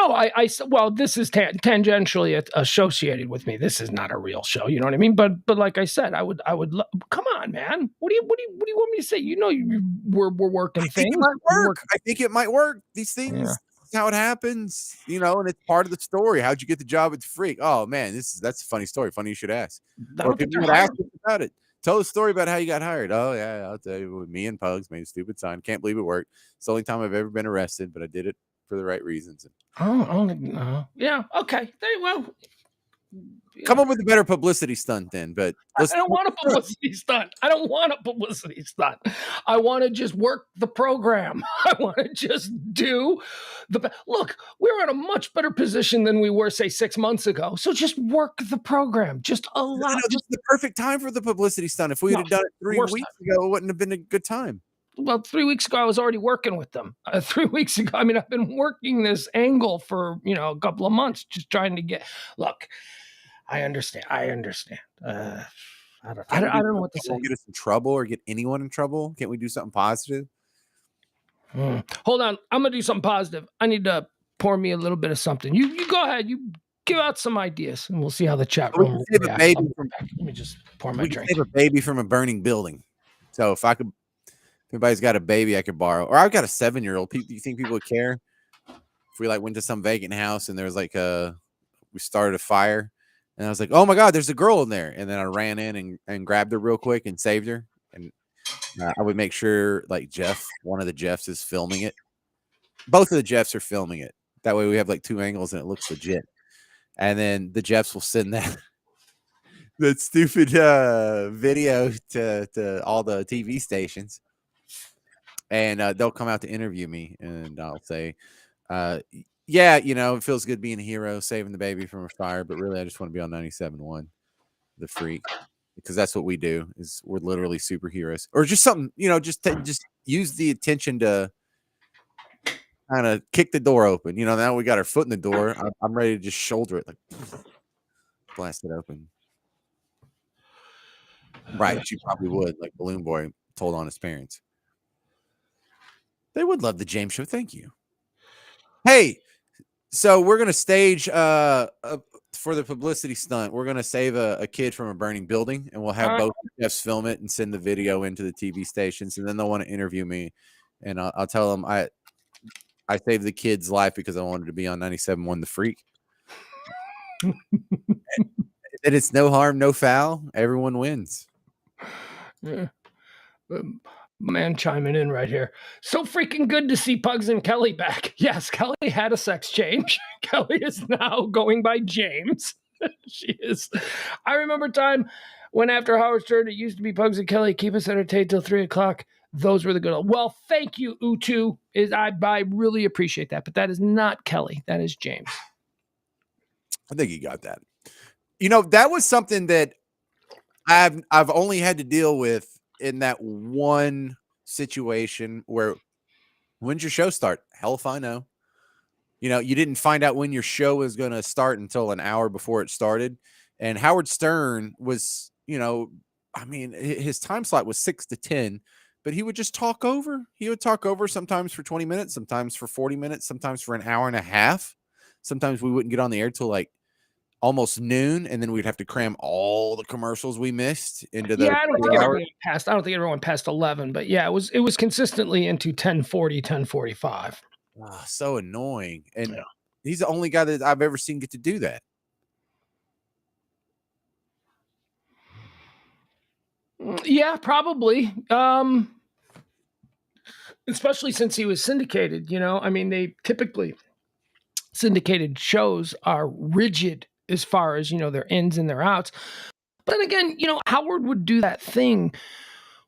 well, this is tangentially associated with me. This is not a real show. You know what I mean? But like I said, I would come on, man. What do you want me to say? We're working things. I think it might work. These things, This is how it happens, and it's part of the story. How'd you get the job at the Freak? Oh man, that's a funny story. Funny you should ask. Or people would ask about it. Tell the story about how you got hired. Oh, yeah, I'll tell you. Me and Pugs made a stupid sign. Can't believe it worked. It's the only time I've ever been arrested, but I did it for the right reasons. Yeah, okay. Well, come up with a better publicity stunt then. But I don't want a publicity stunt. I want to just work the program. I want to just do look, we're in a much better position than we were, say, 6 months ago. So just work the program. Just allow. Just the perfect time for the publicity stunt. If we had done it 3 weeks ago, it wouldn't have been a good time. Well, 3 weeks ago, I was already working with them. 3 weeks ago, I've been working this angle for, a couple of months, just trying to look, I understand. I don't know what to say. Get us in trouble or get anyone in trouble? Can't we do something positive? Hold on. I'm going to do something positive. I need to pour me a little bit of something. You go ahead. You give out some ideas, and we'll see how the chat room reacts. Let me just pour my drink. Save a baby from a burning building. So if anybody's got a baby I could borrow, or I've got a 7-year-old. Do you think people would care if we went to some vacant house and there was we started a fire? And I was like, oh my God, there's a girl in there. And then I ran in and grabbed her real quick and saved her. And I would make sure one of the Jeffs is filming it. Both of the Jeffs are filming it. That way we have 2 angles and it looks legit. And then the Jeffs will send that stupid video to all the TV stations. And they'll come out to interview me. And I'll say, yeah, it feels good being a hero, saving the baby from a fire, but really I just want to be on 97.1 The Freak, because that's what we do. Is we're literally superheroes, or just something, just use the attention to kind of kick the door open. Now we got our foot in the door. I'm ready to just shoulder it, blast it open. Right, you probably would, like Balloon Boy told on his parents. They would love the James Show. Thank you. Hey, so we're gonna stage for the publicity stunt. We're gonna save a kid from a burning building, and we'll have both chefs film it and send the video into the TV stations, and then they'll want to interview me, and I'll tell them I saved the kid's life because I wanted to be on 97.1 The Freak. And it's no harm, no foul. Everyone wins. Yeah. Man chiming in right here. So freaking good to see Pugs and Kelly back. Yes, Kelly had a sex change. Kelly is now going by James. She is. I remember a time when after Howard Stern, it used to be Pugs and Kelly, keep us entertained till 3 o'clock. Those were the good old. Well, thank you, Utu. I really appreciate that. But that is not Kelly. That is James. I think you got that. You know, that was something that I've only had to deal with in that one situation where, when's your show start? Hell if I know. You know, you didn't find out when your show was going to start until an hour before it started. And Howard Stern was, you know, I mean, his time slot was 6 to 10, but he would just talk over. He would talk over sometimes for 20 minutes, sometimes for 40 minutes, sometimes for an hour and a half. Sometimes we wouldn't get on the air till like almost noon, and then we'd have to cram all the commercials we missed into the I don't think everyone went past 11, but yeah, it was consistently into 10:40, 10:45. Oh, so annoying. And he's the only guy that I've ever seen get to do that. Yeah, probably. Especially since he was syndicated, you know. I mean, they typically syndicated shows are rigid as far as, you know, their ins and their outs. But then again, you know, Howard would do that thing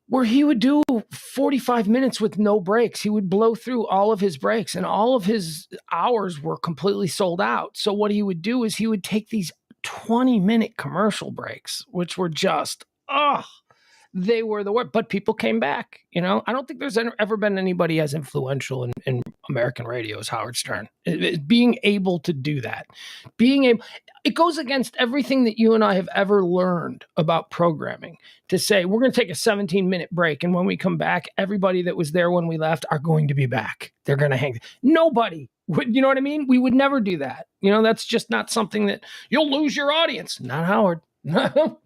where he would do 45 minutes with no breaks. He would blow through all of his breaks, and all of his hours were completely sold out. So what he would do is he would take these 20-minute commercial breaks, which were just, they were the worst. But people came back, you know. I don't think there's ever been anybody as influential in American radio as Howard Stern. Being able to do that. It goes against everything that you and I have ever learned about programming, to say we're going to take a 17-minute break, and when we come back, everybody that was there when we left are going to be back. They're going to hang. Nobody would, you know what I mean? We would never do that. You know, that's just not something that you'll lose your audience. Not Howard.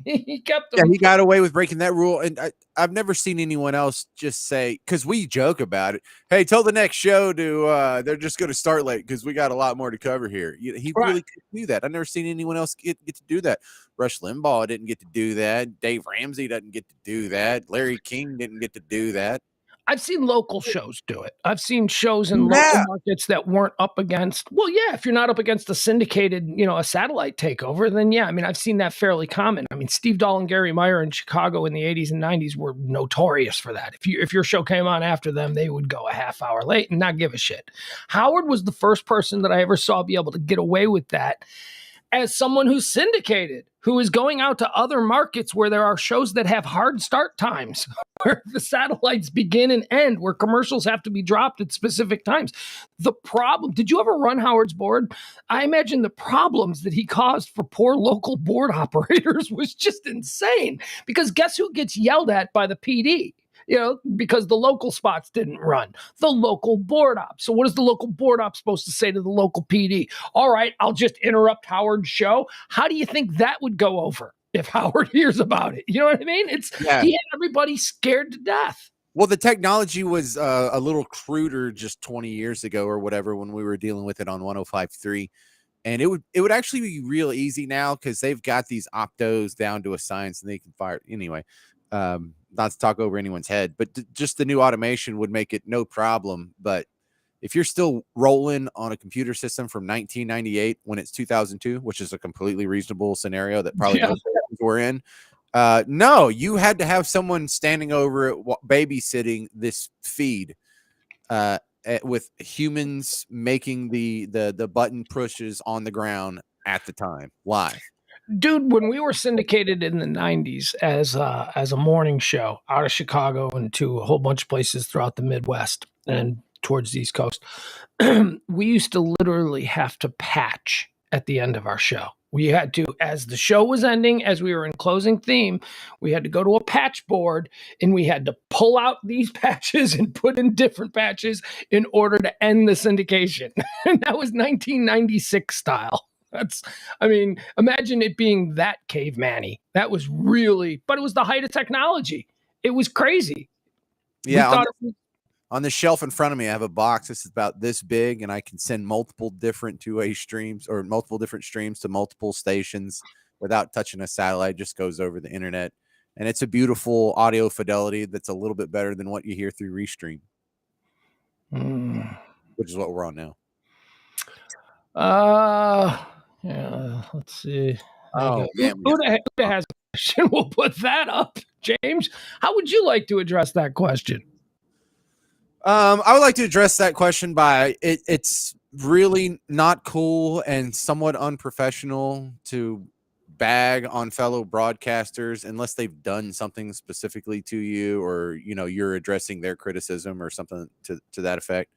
He kept them. Yeah, he got away with breaking that rule, and I've never seen anyone else just say, because we joke about it, hey, tell the next show to they're just going to start late because we got a lot more to cover here. He really couldn't do that. I've never seen anyone else get to do that. Rush Limbaugh didn't get to do that. Dave Ramsey doesn't get to do that. Larry King didn't get to do that. I've seen local shows do it. I've seen shows in local markets that weren't up against, well, yeah, if you're not up against a syndicated, you know, a satellite takeover, then yeah, I mean, I've seen that fairly common. I mean, Steve Dahl and Gary Meyer in Chicago in the 80s and 90s were notorious for that. If your show came on after them, they would go a half hour late and not give a shit. Howard was the first person that I ever saw be able to get away with that as someone who's syndicated, who is going out to other markets where there are shows that have hard start times, where the satellites begin and end, where commercials have to be dropped at specific times. The problem, did you ever run Howard's board? I imagine the problems that he caused for poor local board operators was just insane, because guess who gets yelled at by the PD? You know, because the local spots didn't run. The local board op. So what is the local board op supposed to say to the local PD? All right, I'll just interrupt Howard's show. How do you think that would go over if Howard hears about it? You know what I mean? He had everybody scared to death. Well, the technology was a little cruder just 20 years ago or whatever when we were dealing with it on 105.3. And it would actually be real easy now because they've got these optos down to a science and they can fire anyway. Not to talk over anyone's head, but just the new automation would make it no problem. But if you're still rolling on a computer system from 1998 when it's 2002, which is a completely reasonable scenario that probably most we're in, no, you had to have someone standing over it babysitting this feed with humans making the button pushes on the ground at the time live. Dude, when we were syndicated in the 90s as a morning show out of Chicago and to a whole bunch of places throughout the Midwest and towards the East Coast, we used to literally have to patch at the end of our show. We had to, as the show was ending, as we were in closing theme, we had to go to a patch board and we had to pull out these patches and put in different patches in order to end the syndication. And that was 1996 style. Imagine it being that caveman-y. That was really, but it was the height of technology. It was crazy. Yeah. On the shelf in front of me, I have a box. This is about this big, and I can send multiple different two-way streams or multiple different streams to multiple stations without touching a satellite. It just goes over the internet. And it's a beautiful audio fidelity that's a little bit better than what you hear through Restream, which is what we're on now. Yeah, let's see. Oh, man. Who has a question? We'll put that up. James, how would you like to address that question? I would like to address that question by it's really not cool and somewhat unprofessional to bag on fellow broadcasters unless they've done something specifically to you, or you're addressing their criticism or something to that effect.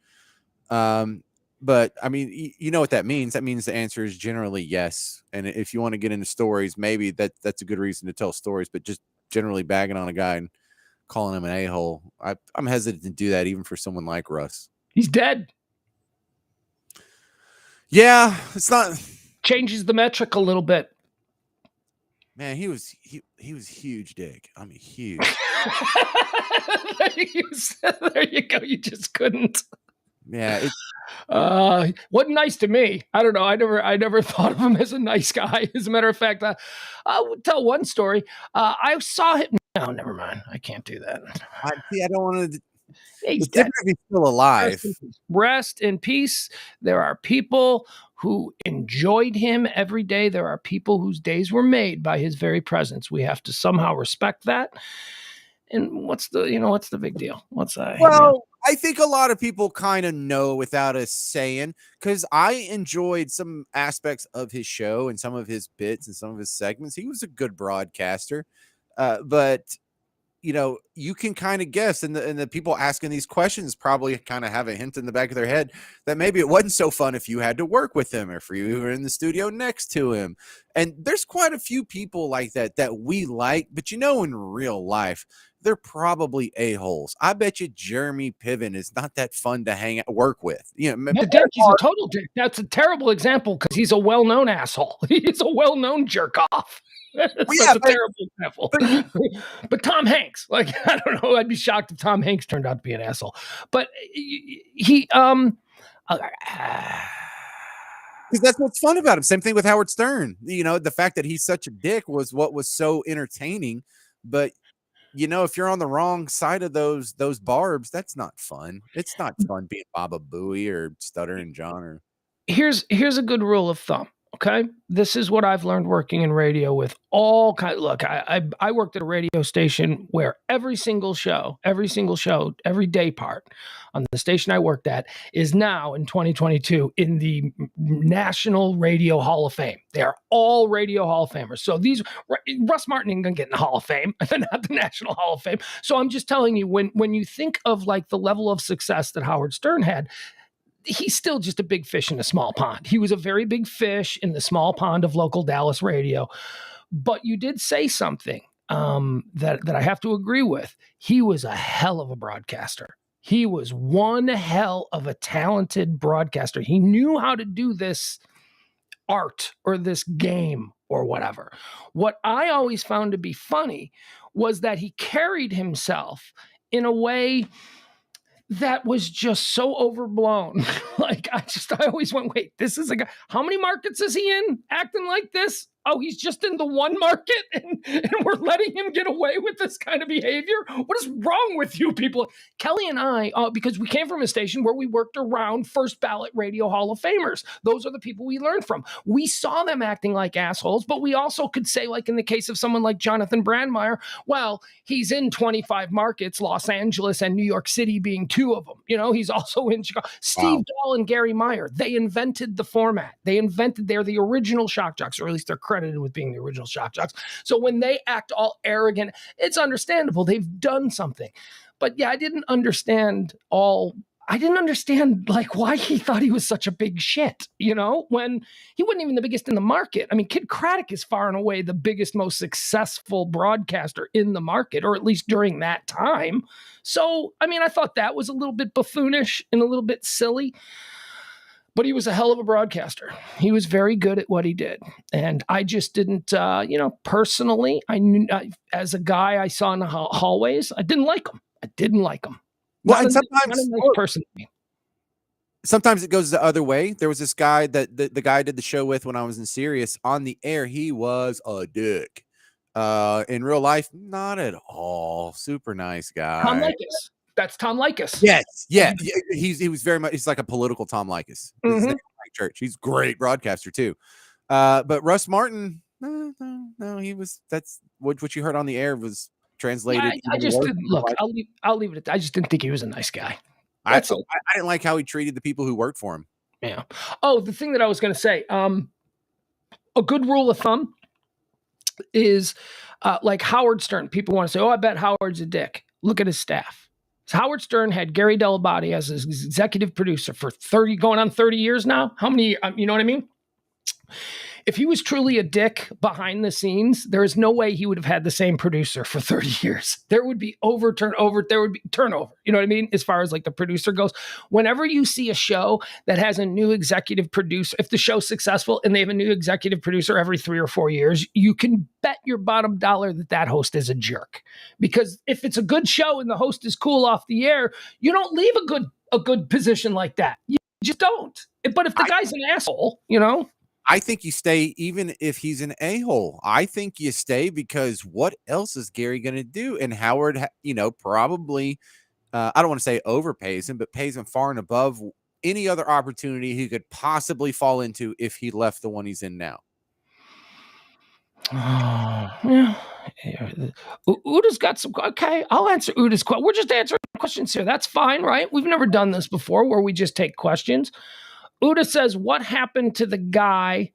But I mean, you know what that means. That means the answer is generally yes. And if you want to get into stories, maybe that's a good reason to tell stories, but just generally bagging on a guy and calling him an a-hole, I'm hesitant to do that even for someone like Russ. He's dead. Yeah, it's not changes the metric a little bit. Man, he was huge, Dick. I mean, huge. There you go. You just couldn't. Yeah. Wasn't nice to me. I don't know. I never thought of him as a nice guy. As a matter of fact, I'll tell one story. I saw him. No, never mind. I can't do that. I don't want to. He's definitely still alive. Rest in peace. There are people who enjoyed him every day. There are people whose days were made by his very presence. We have to somehow respect that. And what's the big deal? I think a lot of people kind of know without us saying, because I enjoyed some aspects of his show and some of his bits and some of his segments. He was a good broadcaster, but you can kind of guess, and the people asking these questions probably kind of have a hint in the back of their head that maybe it wasn't so fun if you had to work with him or if you were in the studio next to him. And there's quite a few people like that we like, but in real life, they're probably a-holes. I bet you Jeremy Piven is not that fun to work with. He's a total dick. That's a terrible example because he's a well-known asshole. He's a well-known jerk off. That's a terrible example. But Tom Hanks, I don't know. I'd be shocked if Tom Hanks turned out to be an asshole. But he because that's what's fun about him. Same thing with Howard Stern. The fact that he's such a dick was what was so entertaining. But if you're on the wrong side of those barbs, that's not fun. It's not fun being Baba Booey or Stuttering John. Here's a good rule of thumb. Okay, this is what I've learned working in radio with all kinds. Look, I worked at a radio station where every single show, every day part on the station I worked at is now in 2022 in the National Radio Hall of Fame. They are all Radio Hall of Famers. So Russ Martin ain't gonna get in the Hall of Fame, not the National Hall of Fame. So I'm just telling you, when you think of the level of success that Howard Stern had, he's still just a big fish in a small pond. He was a very big fish in the small pond of local Dallas radio. But you did say something that I have to agree with. He was a hell of a broadcaster. He was one hell of a talented broadcaster. He knew how to do this art or this game or whatever. What I always found to be funny was that he carried himself in a way that was just so overblown. I always went, wait, this is a guy. How many markets is he in acting like this? Oh, he's just in the one market and we're letting him get away with this kind of behavior? What is wrong with you people? Kelly and I, because we came from a station where we worked around first ballot Radio Hall of Famers. Those are the people we learned from. We saw them acting like assholes, but we also could say, in the case of someone like Jonathan Brandmeier, well, he's in 25 markets, Los Angeles and New York City being two of them. He's also in Chicago. Steve Dahl and Gary Meyer, they invented the format. They're the original shock jocks, or at least they're credited with being the original shock jocks. So when they act all arrogant, it's understandable. They've done something. But yeah, I didn't understand all. I didn't understand like why he thought he was such a big shit, when he wasn't even the biggest in the market. I mean, Kid Craddock is far and away the biggest, most successful broadcaster in the market, or at least during that time. So, I mean, I thought that was a little bit buffoonish and a little bit silly, but he was a hell of a broadcaster. He was very good at what he did. And I just didn't, personally, I knew as a guy I saw in the hallways, I didn't like him. Well, and sometimes it goes the other way. There was this guy that the guy I did the show with when I was in Sirius. On the air, he was a dick. In real life, not at all. Super nice guy. Tom Likas. That's Tom Likas. Yes, yeah. He was very much. He's like a political Tom Likas. Mm-hmm. Church. He's a great broadcaster too. But Russ Martin, no, he was. That's what you heard on the air was translated. I just didn't look. I'll leave it at that. I just didn't think he was a nice guy. I didn't like how he treated the people who worked for him. Yeah. Oh, the thing that I was going to say, a good rule of thumb is like Howard Stern. People want to say, "Oh, I bet Howard's a dick." Look at his staff. So Howard Stern had Gary Delabate as his executive producer for 30 years now. How many? You know what I mean? If he was truly a dick behind the scenes, there is no way he would have had the same producer for 30 years. There would be there would be turnover. You know what I mean? As far as like the producer goes, whenever you see a show that has a new executive producer, if the show's successful and they have a new executive producer every 3 or 4 years, you can bet your bottom dollar that host is a jerk. Because if it's a good show and the host is cool off the air, you don't leave a good position like that. You just don't. But if the guy's an asshole, I think you stay even if he's an a-hole. I think you stay because what else is Gary going to do? And Howard, probably, I don't want to say overpays him, but pays him far and above any other opportunity he could possibly fall into if he left the one he's in now. Yeah. Uda's got some. Okay, I'll answer Uda's question. We're just answering questions here. That's fine, right? We've never done this before where we just take questions. Uda says, what happened to the guy,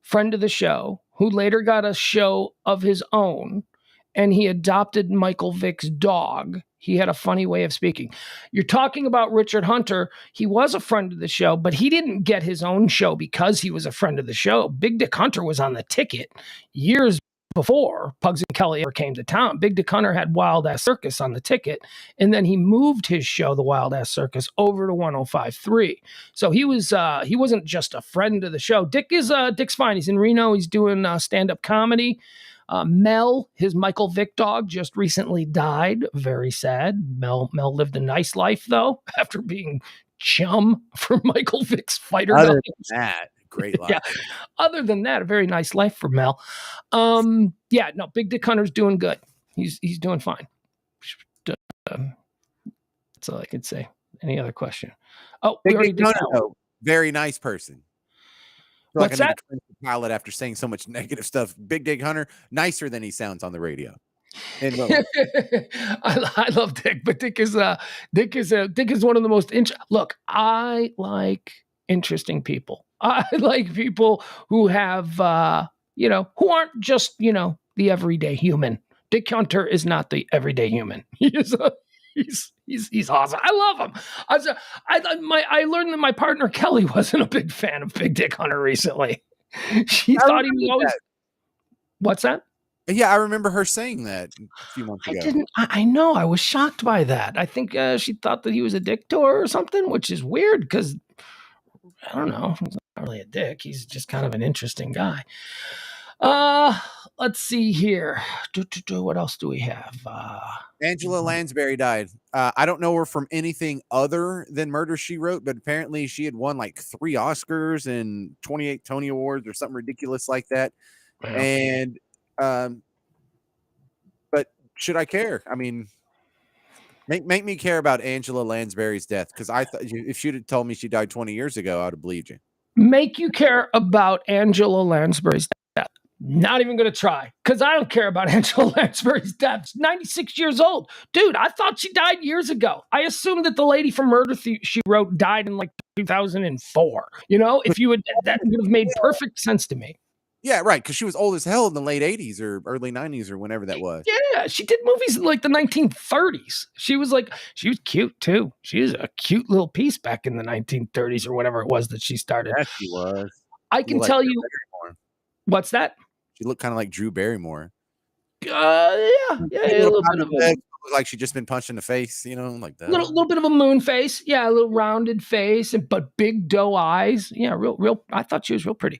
friend of the show, who later got a show of his own, and he adopted Michael Vick's dog? He had a funny way of speaking. You're talking about Richard Hunter. He was a friend of the show, but he didn't get his own show because he was a friend of the show. Big Dick Hunter was on the ticket years before Pugs and Kelly ever came to town. Big Dick Hunter had Wild Ass Circus on the ticket, and then he moved his show, the Wild Ass Circus, over to 105.3. So he wasn't just a friend of the show. Dick's fine. He's in Reno. He's doing stand-up comedy. Mel, his Michael Vick dog, just recently died. Very sad. Mel lived a nice life though, after being chum for Michael Vick's fighter dog. Other than that, great life. Yeah. Other than that, a very nice life for Mel. Big Dick Hunter's doing good. He's doing fine. That's all I could say. Any other question? Oh, Big Dick Hunter, very nice person. What's that? Pilot after saying so much negative stuff. Big Dick Hunter, nicer than he sounds on the radio. I love Dick, but Dick is one of the most look. I like interesting people. I like people who have who aren't just the everyday human. Dick Hunter is not the everyday human. He's awesome. I love him. I learned that my partner Kelly wasn't a big fan of Big Dick Hunter recently. She thought he was always. What's that? Yeah, I remember her saying that a few months ago. I know. I was shocked by that. I think she thought that he was a dick to her or something, which is weird because I don't know. He's not really a dick. He's just kind of an interesting guy. Let's see here. What else do we have? Angela Lansbury died. I don't know her from anything other than Murder, She Wrote, but apparently she had won like 3 Oscars and 28 Tony Awards or something ridiculous like that. Wow. And, but should I care? I mean, make me care about Angela Lansbury's death, because I thought if she'd have told me she died 20 years ago, I would have believed you. Make you care about Angela Lansbury's death? Not even going to try, because I don't care about Angela Lansbury's death. She's 96 years old. Dude, I thought she died years ago. I assumed that the lady from Murder, She Wrote died in like 2004. If you would, that would have made perfect sense to me. Yeah, right. Because she was old as hell in the late 80s or early 90s or whenever that was. Yeah, she did movies in like the 1930s. She was cute too. She was a cute little piece back in the 1930s or whatever it was that she started. Yeah, she was. I can tell you. What's that? She looked kind of like Drew Barrymore. Yeah, a little bit of a like she just been punched in the face, like that. Little bit of a moon face. Yeah, a little rounded face, but big doe eyes. Yeah, real. I thought she was real pretty.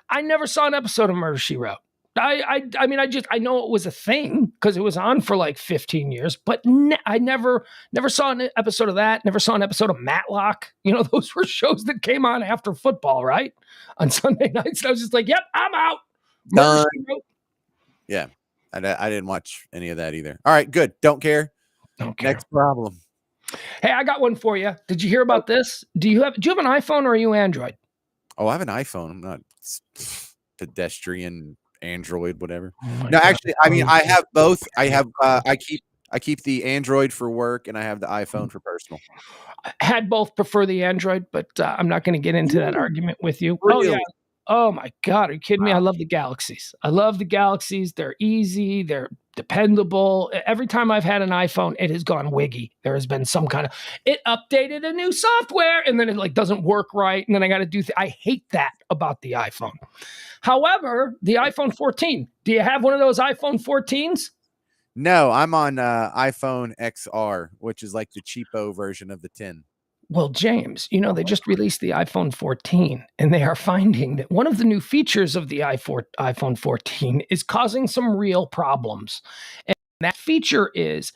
I never saw an episode of Murder, She Wrote. I mean, I know it was a thing because it was on for like 15 years, but I never saw an episode of that. Never saw an episode of Matlock. Those were shows that came on after football, right? On Sunday nights. I was just like, yep, I'm out. Murder, She Wrote. Yeah. I didn't watch any of that either. All right, good. Don't care. Next problem. Hey, I got one for you. Did you hear about this? Do you have an iPhone or are you Android? Oh, I have an iPhone. I'm not pedestrian Android, whatever. No, God. Actually, I mean, I have both. I have I keep the Android for work and I have the iPhone for personal. I had both, prefer the Android, but I'm not going to get into that argument with you. Really? Oh yeah. Oh my God, are you kidding me? I love the Galaxies. They're easy. They're dependable. Every time I've had an iPhone, it has gone wiggy. There has been some kind of, it updated a new software and then it doesn't work right. And then I got to do, I hate that about the iPhone. However, the iPhone 14, do you have one of those iPhone 14s? No, I'm on iPhone XR, which is like the cheapo version of the 10. Well, James, they just released the iPhone 14, and they are finding that one of the new features of the iPhone 14 is causing some real problems. And that feature is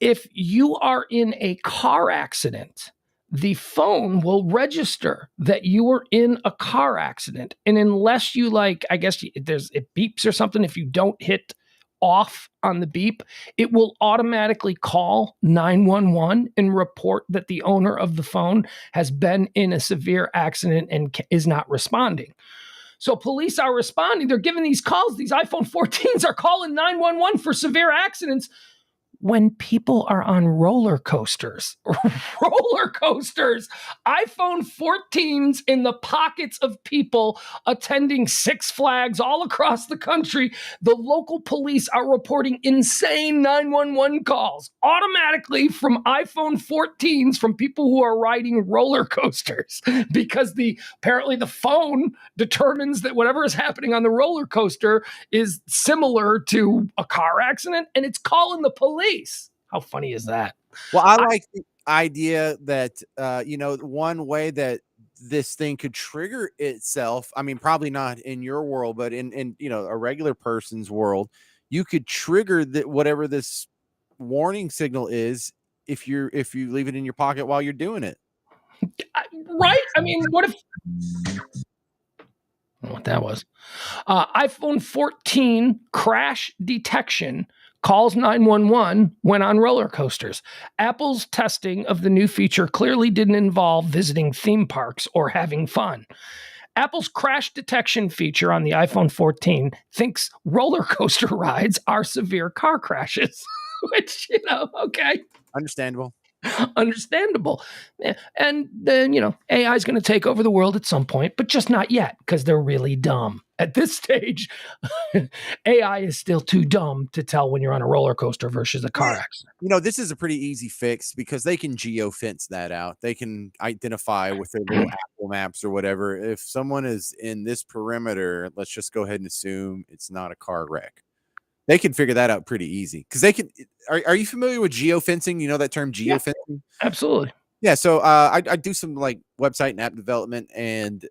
if you are in a car accident, the phone will register that you were in a car accident. And unless you it beeps or something, if you don't hit off on the beep, it will automatically call 911 and report that the owner of the phone has been in a severe accident and is not responding. So police are responding. They're giving these calls. These iPhone 14s are calling 911 for severe accidents when people are on roller coasters. iPhone 14s in the pockets of people attending Six Flags all across the country. The local police are reporting insane 911 calls automatically from iPhone 14s from people who are riding roller coasters because apparently the phone determines that whatever is happening on the roller coaster is similar to a car accident and it's calling the police. How funny is that? Well, I like the idea that, one way that this thing could trigger itself. I mean, probably not in your world, but in a regular person's world, you could trigger whatever this warning signal is if you leave it in your pocket while you're doing it. Right? I mean, what if? I don't know what that was. iPhone 14 crash detection calls 911 when on roller coasters. Apple's testing of the new feature clearly didn't involve visiting theme parks or having fun. Apple's crash detection feature on the iPhone 14 thinks roller coaster rides are severe car crashes, which, okay. Understandable. And then, AI is going to take over the world at some point, but just not yet because they're really dumb. At this stage, AI is still too dumb to tell when you're on a roller coaster versus a car accident. This is a pretty easy fix because they can geofence that out. They can identify with their little Apple Maps or whatever. If someone is in this perimeter, let's just go ahead and assume it's not a car wreck. They can figure that out pretty easy because they can. Are you familiar with geofencing? You know that term, geofencing? Yeah, absolutely. Yeah. So I do some website and app development, and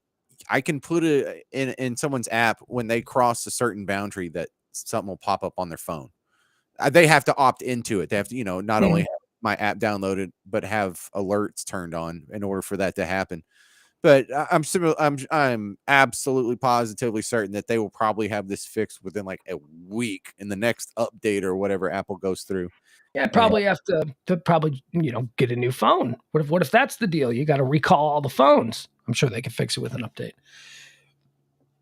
I can put it in someone's app when they cross a certain boundary that something will pop up on their phone. They have to opt into it. They have to, not only have my app downloaded, but have alerts turned on in order for that to happen. But I'm absolutely positively certain that they will probably have this fixed within a week in the next update or whatever Apple goes through. Yeah, probably have to probably get a new phone. What if that's the deal? You got to recall all the phones. I'm sure they can fix it with an update.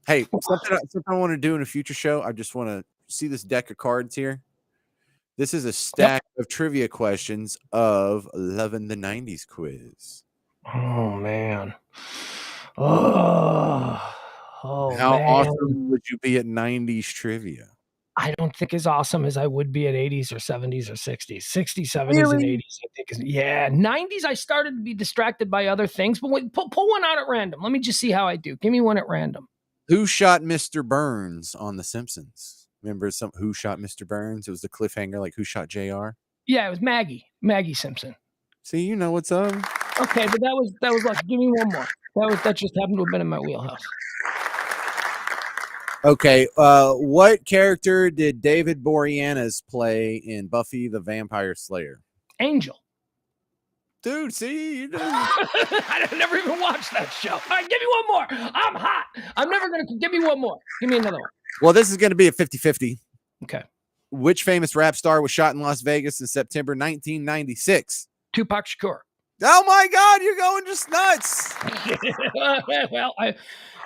Hey, something I want to do in a future show. I just want to see this deck of cards here. This is a stack of trivia questions of Loving the 90s quiz. Oh man. Oh, Oh, How man. awesome would you be at 90s trivia? I don't think as awesome as I would be at 80s or 70s or 60s. 60s, 70s, and Really? 80s, I think. Yeah. 90s, I started to be distracted by other things. But wait, pull one out at random. Let me just see how I do. Give me one at random. Who shot Mr. Burns on The Simpsons? Remember who shot Mr. Burns? It was the cliffhanger, like who shot JR? Yeah, it was Maggie Simpson. See, you know what's up. Okay, but that was lucky. Give me one more. That just happened to have been in my wheelhouse. Okay, what character did David Boreanaz play in Buffy the Vampire Slayer? Angel. Dude, see, you do. I never even watched that show. All right, give me one more. I'm hot. I'm never going to give me one more. Give me another one. Well, this is going to be a 50-50. Okay. Which famous rap star was shot in Las Vegas in September 1996? Tupac Shakur. Oh my God, you're going just nuts. Well,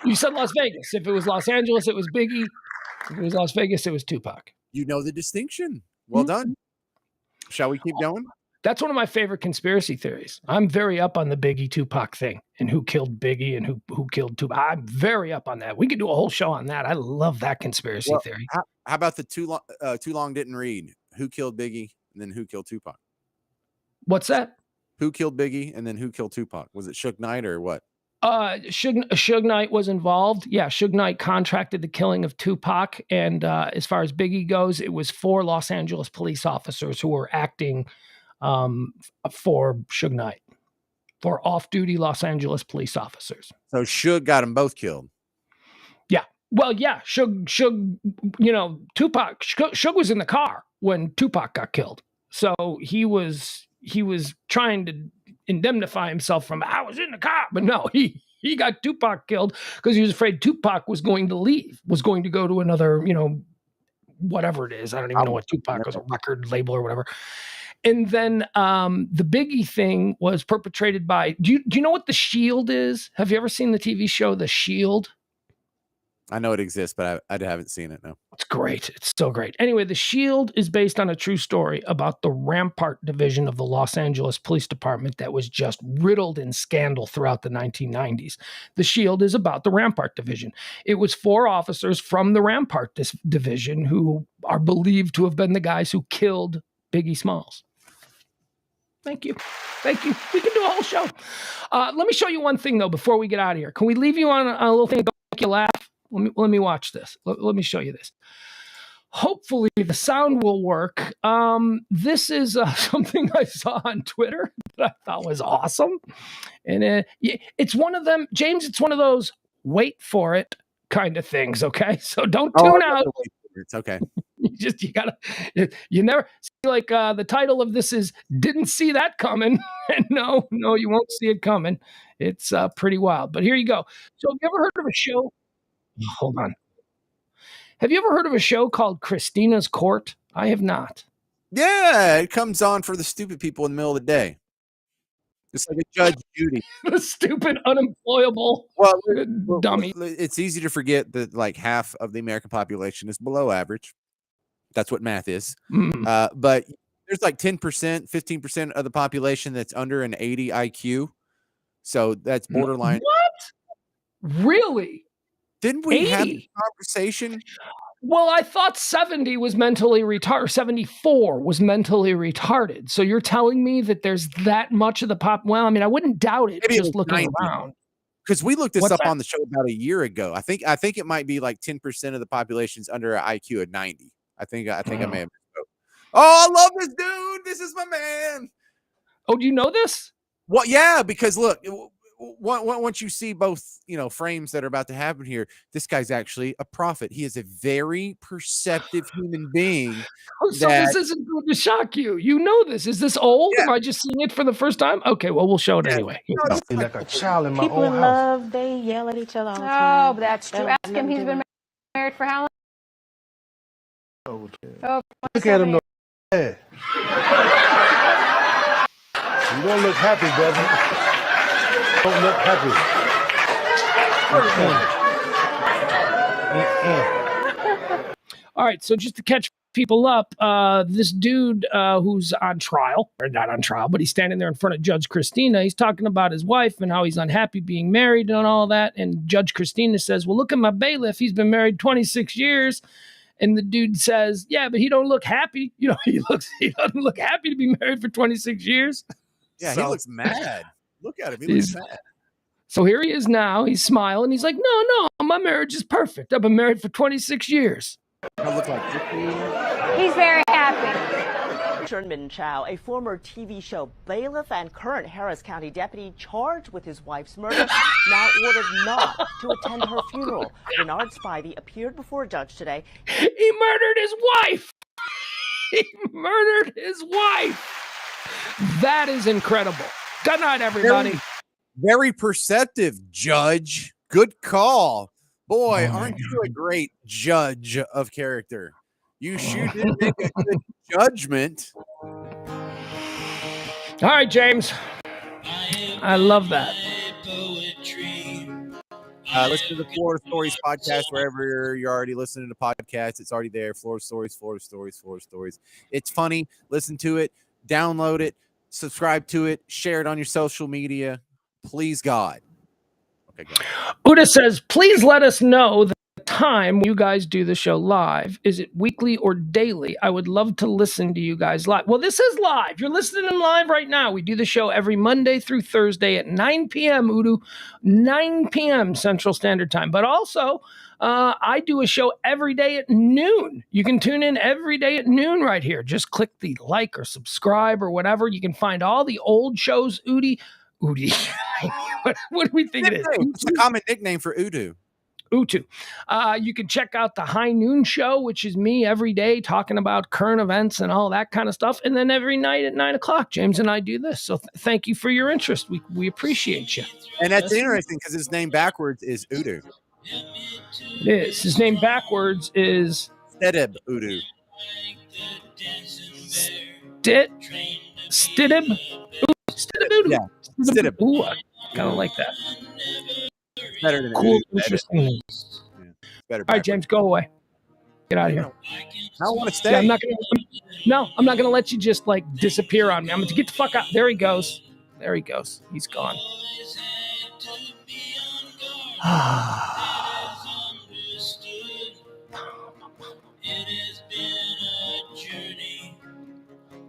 you said Las Vegas. If it was Los Angeles, it was Biggie. If it was Las Vegas, it was Tupac. You know the distinction. Well done. Shall we keep going? That's one of my favorite conspiracy theories. I'm very up on the Biggie Tupac thing and who killed Biggie and who killed Tupac. I'm very up on that. We could do a whole show on that. I love that conspiracy theory. How about the too long didn't read? Who killed Biggie and then who killed Tupac? What's that? Who killed Biggie and then who killed Tupac? Was it Suge Knight or what? Suge Knight was involved. Yeah, Suge Knight contracted the killing of Tupac. And as far as Biggie goes, it was 4 Los Angeles police officers who were acting for Suge Knight, for off-duty Los Angeles police officers. So Suge got them both killed. Yeah. Well, yeah, Suge, Tupac, Suge was in the car when Tupac got killed. So he was trying to indemnify himself from, I was in the car. But no, he got Tupac killed because he was afraid Tupac was going to leave, was going to go to another, whatever it is. I don't even know what Tupac was, a record label or whatever. And then the Biggie thing was perpetrated by, do you know what The Shield is? Have you ever seen the TV show The Shield? I know it exists, but I haven't seen it, no. It's great. It's so great. Anyway, The Shield is based on a true story about the Rampart division of the Los Angeles Police Department that was just riddled in scandal throughout the 1990s. The Shield is about the Rampart division. It was 4 officers from the Rampart division who are believed to have been the guys who killed Biggie Smalls. Thank you. We can do a whole show. Let me show you one thing, though, before we get out of here. Can we leave you on a little thing to make you laugh? Let me watch this. Let me show you this. Hopefully the sound will work. This is something I saw on Twitter that I thought was awesome. And it's one of them, James, it's one of those wait for it kind of things, okay? So don't tune out. It's okay. You never see, like the title of this is Didn't See That Coming. And no, you won't see it coming. It's pretty wild. But here you go. So have you ever heard of a show? Hold on. Have you ever heard of a show called Christina's Court? I have not. Yeah, it comes on for the stupid people in the middle of the day. It's like a Judge Judy. The stupid, unemployable dummy. It's easy to forget that like half of the American population is below average. That's what math is. But there's like 10%, 15% of the population that's under an 80 IQ. So that's borderline. What? Really? Didn't we have a conversation? Well, I thought 70 was mentally retarded. 74 was mentally retarded. So you're telling me that there's that much of the pop? Well, I mean, I wouldn't doubt it. Maybe just looking 90. around. Because we looked this up on the show about a year ago. I think it might be like 10% of the population's under an IQ of 90. I think I may have misspoke. Oh, I love this dude. This is my man. Oh, do you know this? Well, yeah, because look, once you see both, frames that are about to happen here, this guy's actually a prophet. He is a very perceptive human being. So this isn't going to shock you. You know this. Is this old? Yeah. Am I just seeing it for the first time? Okay, well, we'll show it anyway. Like a child in my People own in house. love, they yell at each other all the time. Oh, that's true. Ask him. He's been married for how long? Oh, Look at him. No, you don't look happy, brother. Don't look happy. All right, so just to catch people up. This dude who's on trial, or not on trial, but he's standing there in front of Judge Christina. He's talking about his wife and how he's unhappy being married and all that. And Judge Christina says, well, look at my bailiff. He's been married 26 years. And the dude says, yeah, but he don't look happy. You know, he doesn't look happy to be married for 26 years. Yeah, So, he looks mad. Look at him. He looks mad. So here he is now. He's smiling. He's like, no, my marriage is perfect. I've been married for 26 years. I look like 15. He's very happy. Sherman Chow, a former TV show bailiff and current Harris County deputy charged with his wife's murder, now ordered not to attend her funeral. Bernard Spivey appeared before a judge today. He murdered his wife. He murdered his wife. That is incredible. Good night, everybody. Very perceptive, Judge. Good call. Boy, aren't you a great judge of character? You sure did make a good judgment. All right, James. I love that. Listen to the Florida Stories podcast wherever you're already listening to podcasts. It's already there. Florida Stories, Florida Stories, Florida Stories. It's funny. Listen to it. Download it. Subscribe to it. Share it on your social media. Please, God. Okay, go ahead. Uda says, please let us know the time you guys do the show live. Is it weekly or daily? I would love to listen to you guys live. Well, this is live. You're listening live right now. We do the show every Monday through Thursday at 9 p.m. Udu, 9 p.m. Central Standard Time. But also, I do a show every day at noon. You can tune in every day at noon right here. Just click the like or subscribe or whatever. You can find all the old shows, Udi. What do we think it is? It's a common nickname for Udu. Utu. You can check out the High Noon Show, which is me every day talking about current events and all that kind of stuff. And then every night at 9 o'clock, James and I do this. So thank you for your interest. We appreciate you. And that's interesting because his name backwards is Udu. It is. His name backwards is Stedib Udu. Stidib? Stidib. Yeah. Stidib. Ooh, I kind of like that. Better than Cool, Udu. interesting. Yeah. Better. All right, James, go away. Get out of here. I want to stay. Yeah, I'm not gonna let you just like disappear on me. I'm gonna get the fuck out. There he goes. He's gone.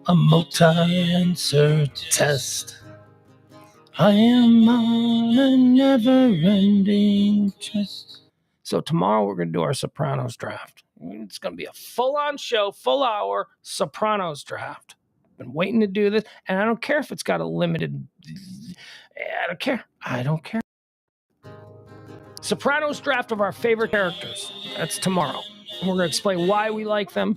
A multi-answer test. I am on a never-ending quest. So tomorrow we're going to do our Sopranos draft. It's going to be a full-on show, full hour Sopranos draft. Been waiting to do this, and I don't care if it's got a limited. I don't care. Sopranos draft of our favorite characters. That's tomorrow. And we're going to explain why we like them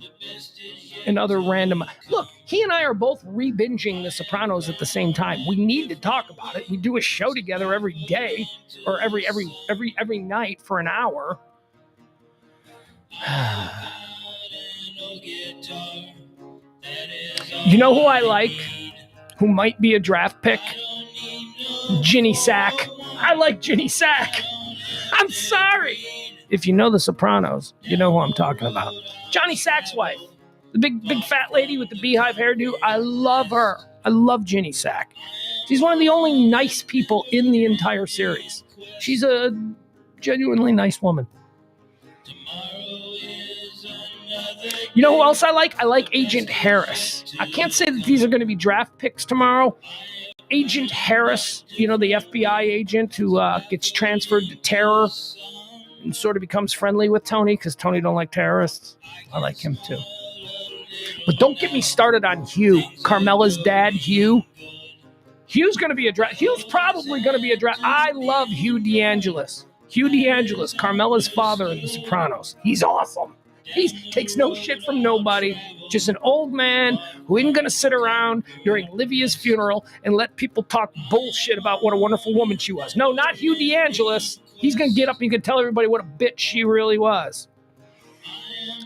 and other random. Look, he and I are both re-binging The Sopranos at the same time. We need to talk about it. We do a show together every day or every night for an hour. You know who I like? Who might be a draft pick? Ginny Sack. I like Ginny Sack. I'm sorry. If you know The Sopranos, you know who I'm talking about. Johnny Sack's wife. The big fat lady with the beehive hairdo. I love her. I love Ginny Sack. She's one of the only nice people in the entire series. She's a genuinely nice woman. You know who else I like? I like Agent Harris. I can't say that these are going to be draft picks tomorrow. Agent Harris, you know, the FBI agent who gets transferred to terror and sort of becomes friendly with Tony because Tony don't like terrorists. I like him too. But don't get me started on Hugh, Carmela's dad, Hugh. Hugh's going to be a draft. Hugh's probably going to be a draft. I love Hugh DeAngelis. Hugh DeAngelis, Carmela's father in The Sopranos. He's awesome. He takes no shit from nobody. Just an old man who isn't going to sit around during Livia's funeral and let people talk bullshit about what a wonderful woman she was. No, not Hugh DeAngelis. He's going to get up and he can tell everybody what a bitch she really was.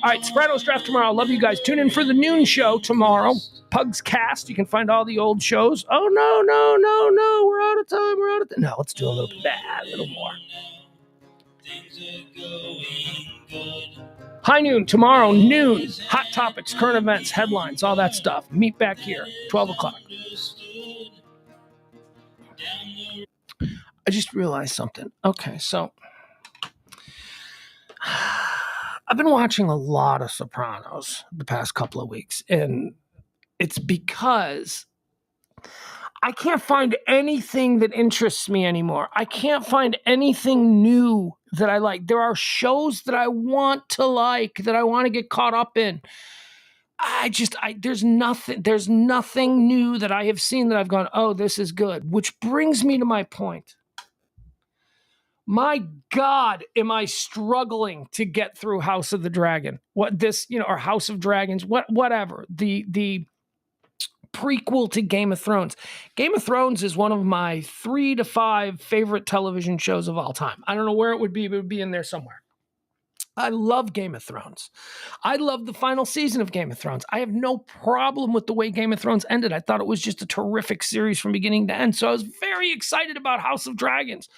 All right, Sopranos draft tomorrow. Love you guys. Tune in for the noon show tomorrow. Pugs Cast. You can find all the old shows. Oh, no. We're out of time. No, let's do a little more. High Noon tomorrow, noon. Hot hot topics, current events, headlines, all that stuff. Meet back here, 12 o'clock. I just realized something. Okay, so I've been watching a lot of Sopranos the past couple of weeks, and it's because I can't find anything that interests me anymore. I can't find anything new that I like. There are shows that I want to like, that I want to get caught up in. There's nothing new that I have seen that I've gone, oh, this is good. Which brings me to my point. My God, am I struggling to get through House of the Dragon? Or House of Dragons, whatever. The prequel to Game of Thrones. Game of Thrones is one of my 3 to 5 favorite television shows of all time. I don't know where it would be, but it would be in there somewhere. I love Game of Thrones. I love the final season of Game of Thrones. I have no problem with the way Game of Thrones ended. I thought it was just a terrific series from beginning to end. So I was very excited about House of Dragons.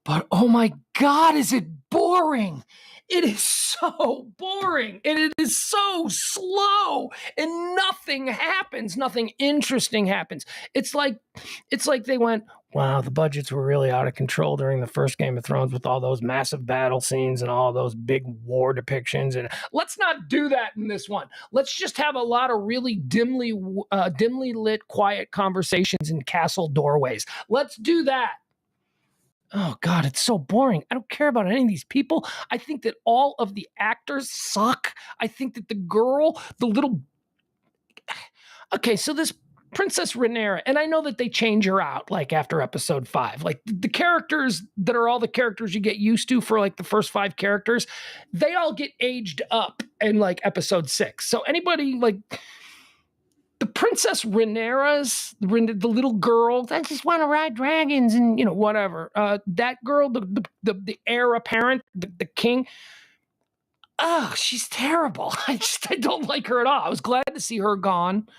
But oh my God, is it boring? It is so boring, and it is so slow, and nothing happens. Nothing interesting happens. It's like they went, wow, the budgets were really out of control during the first Game of Thrones with all those massive battle scenes and all those big war depictions. And let's not do that in this one. Let's just have a lot of really dimly lit, quiet conversations in castle doorways. Let's do that. Oh, God, it's so boring. I don't care about any of these people. I think that all of the actors suck. I think that Okay, so this Princess Rhaenyra, and I know that they change her out, like, after episode 5. Like, the characters that are all the characters you get used to for, like, the first 5 characters, they all get aged up in, like, episode 6. So anybody, like... The Princess Rhaenyra's, the little girl, I just want to ride dragons and, whatever. That girl, the heir apparent, the king, she's terrible. I don't like her at all. I was glad to see her gone.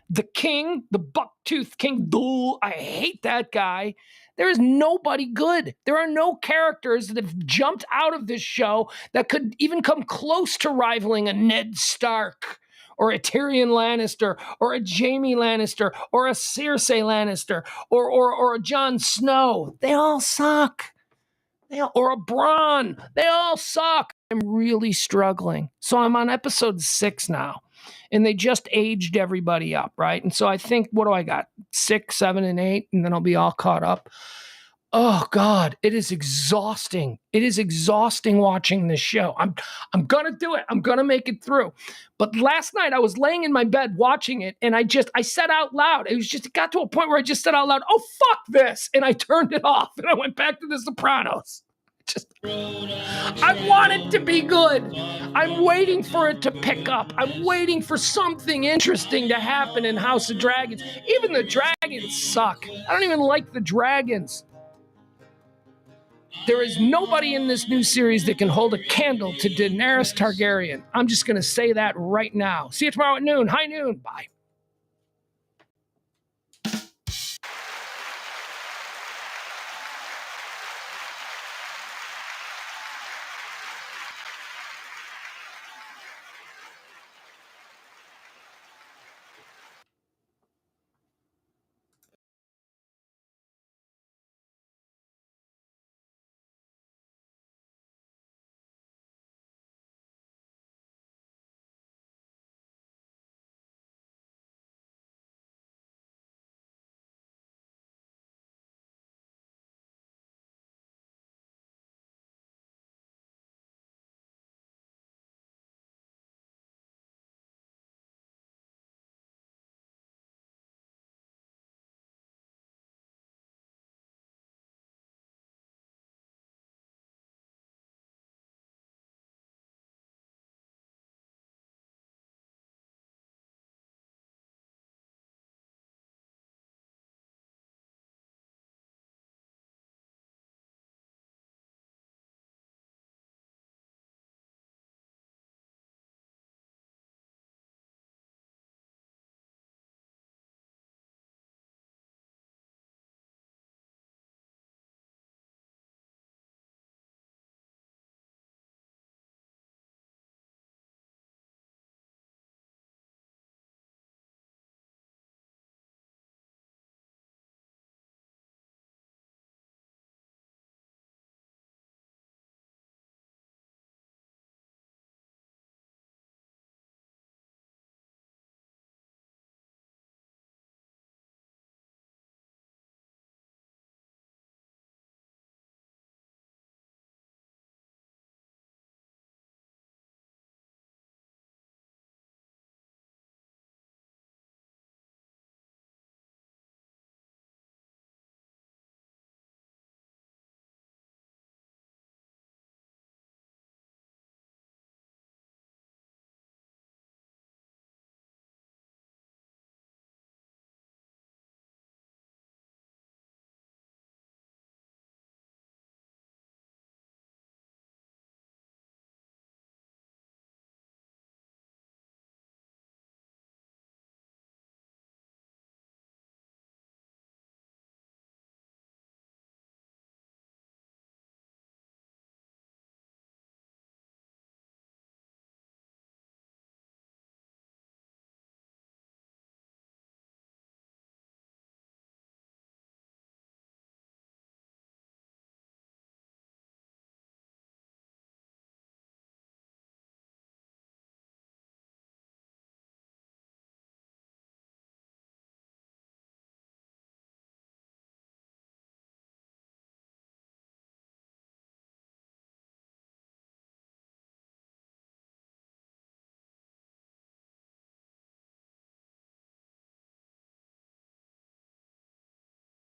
The king, the buck-toothed king, I hate that guy. There is nobody good. There are no characters that have jumped out of this show that could even come close to rivaling a Ned Stark, or a Tyrion Lannister, or a Jaime Lannister, or a Cersei Lannister, or a Jon Snow. They all suck. Or a Bronn. They all suck. I'm really struggling. So I'm on episode 6 now, and they just aged everybody up, right? And so I think, what do I got? 6, 7, and 8, and then I'll be all caught up. Oh God, it is exhausting. It is exhausting watching this show. I'm gonna do it. I'm gonna make it through. But last night I was laying in my bed watching it, and I said out loud. It got to a point where I just said out loud, "Oh fuck this," and I turned it off, and I went back to The Sopranos. I want it to be good. I'm waiting for it to pick up. I'm waiting for something interesting to happen in House of Dragons. Even the dragons suck. I don't even like the dragons. There is nobody in this new series that can hold a candle to Daenerys Targaryen. I'm just going to say that right now. See you tomorrow at noon. High noon. Bye.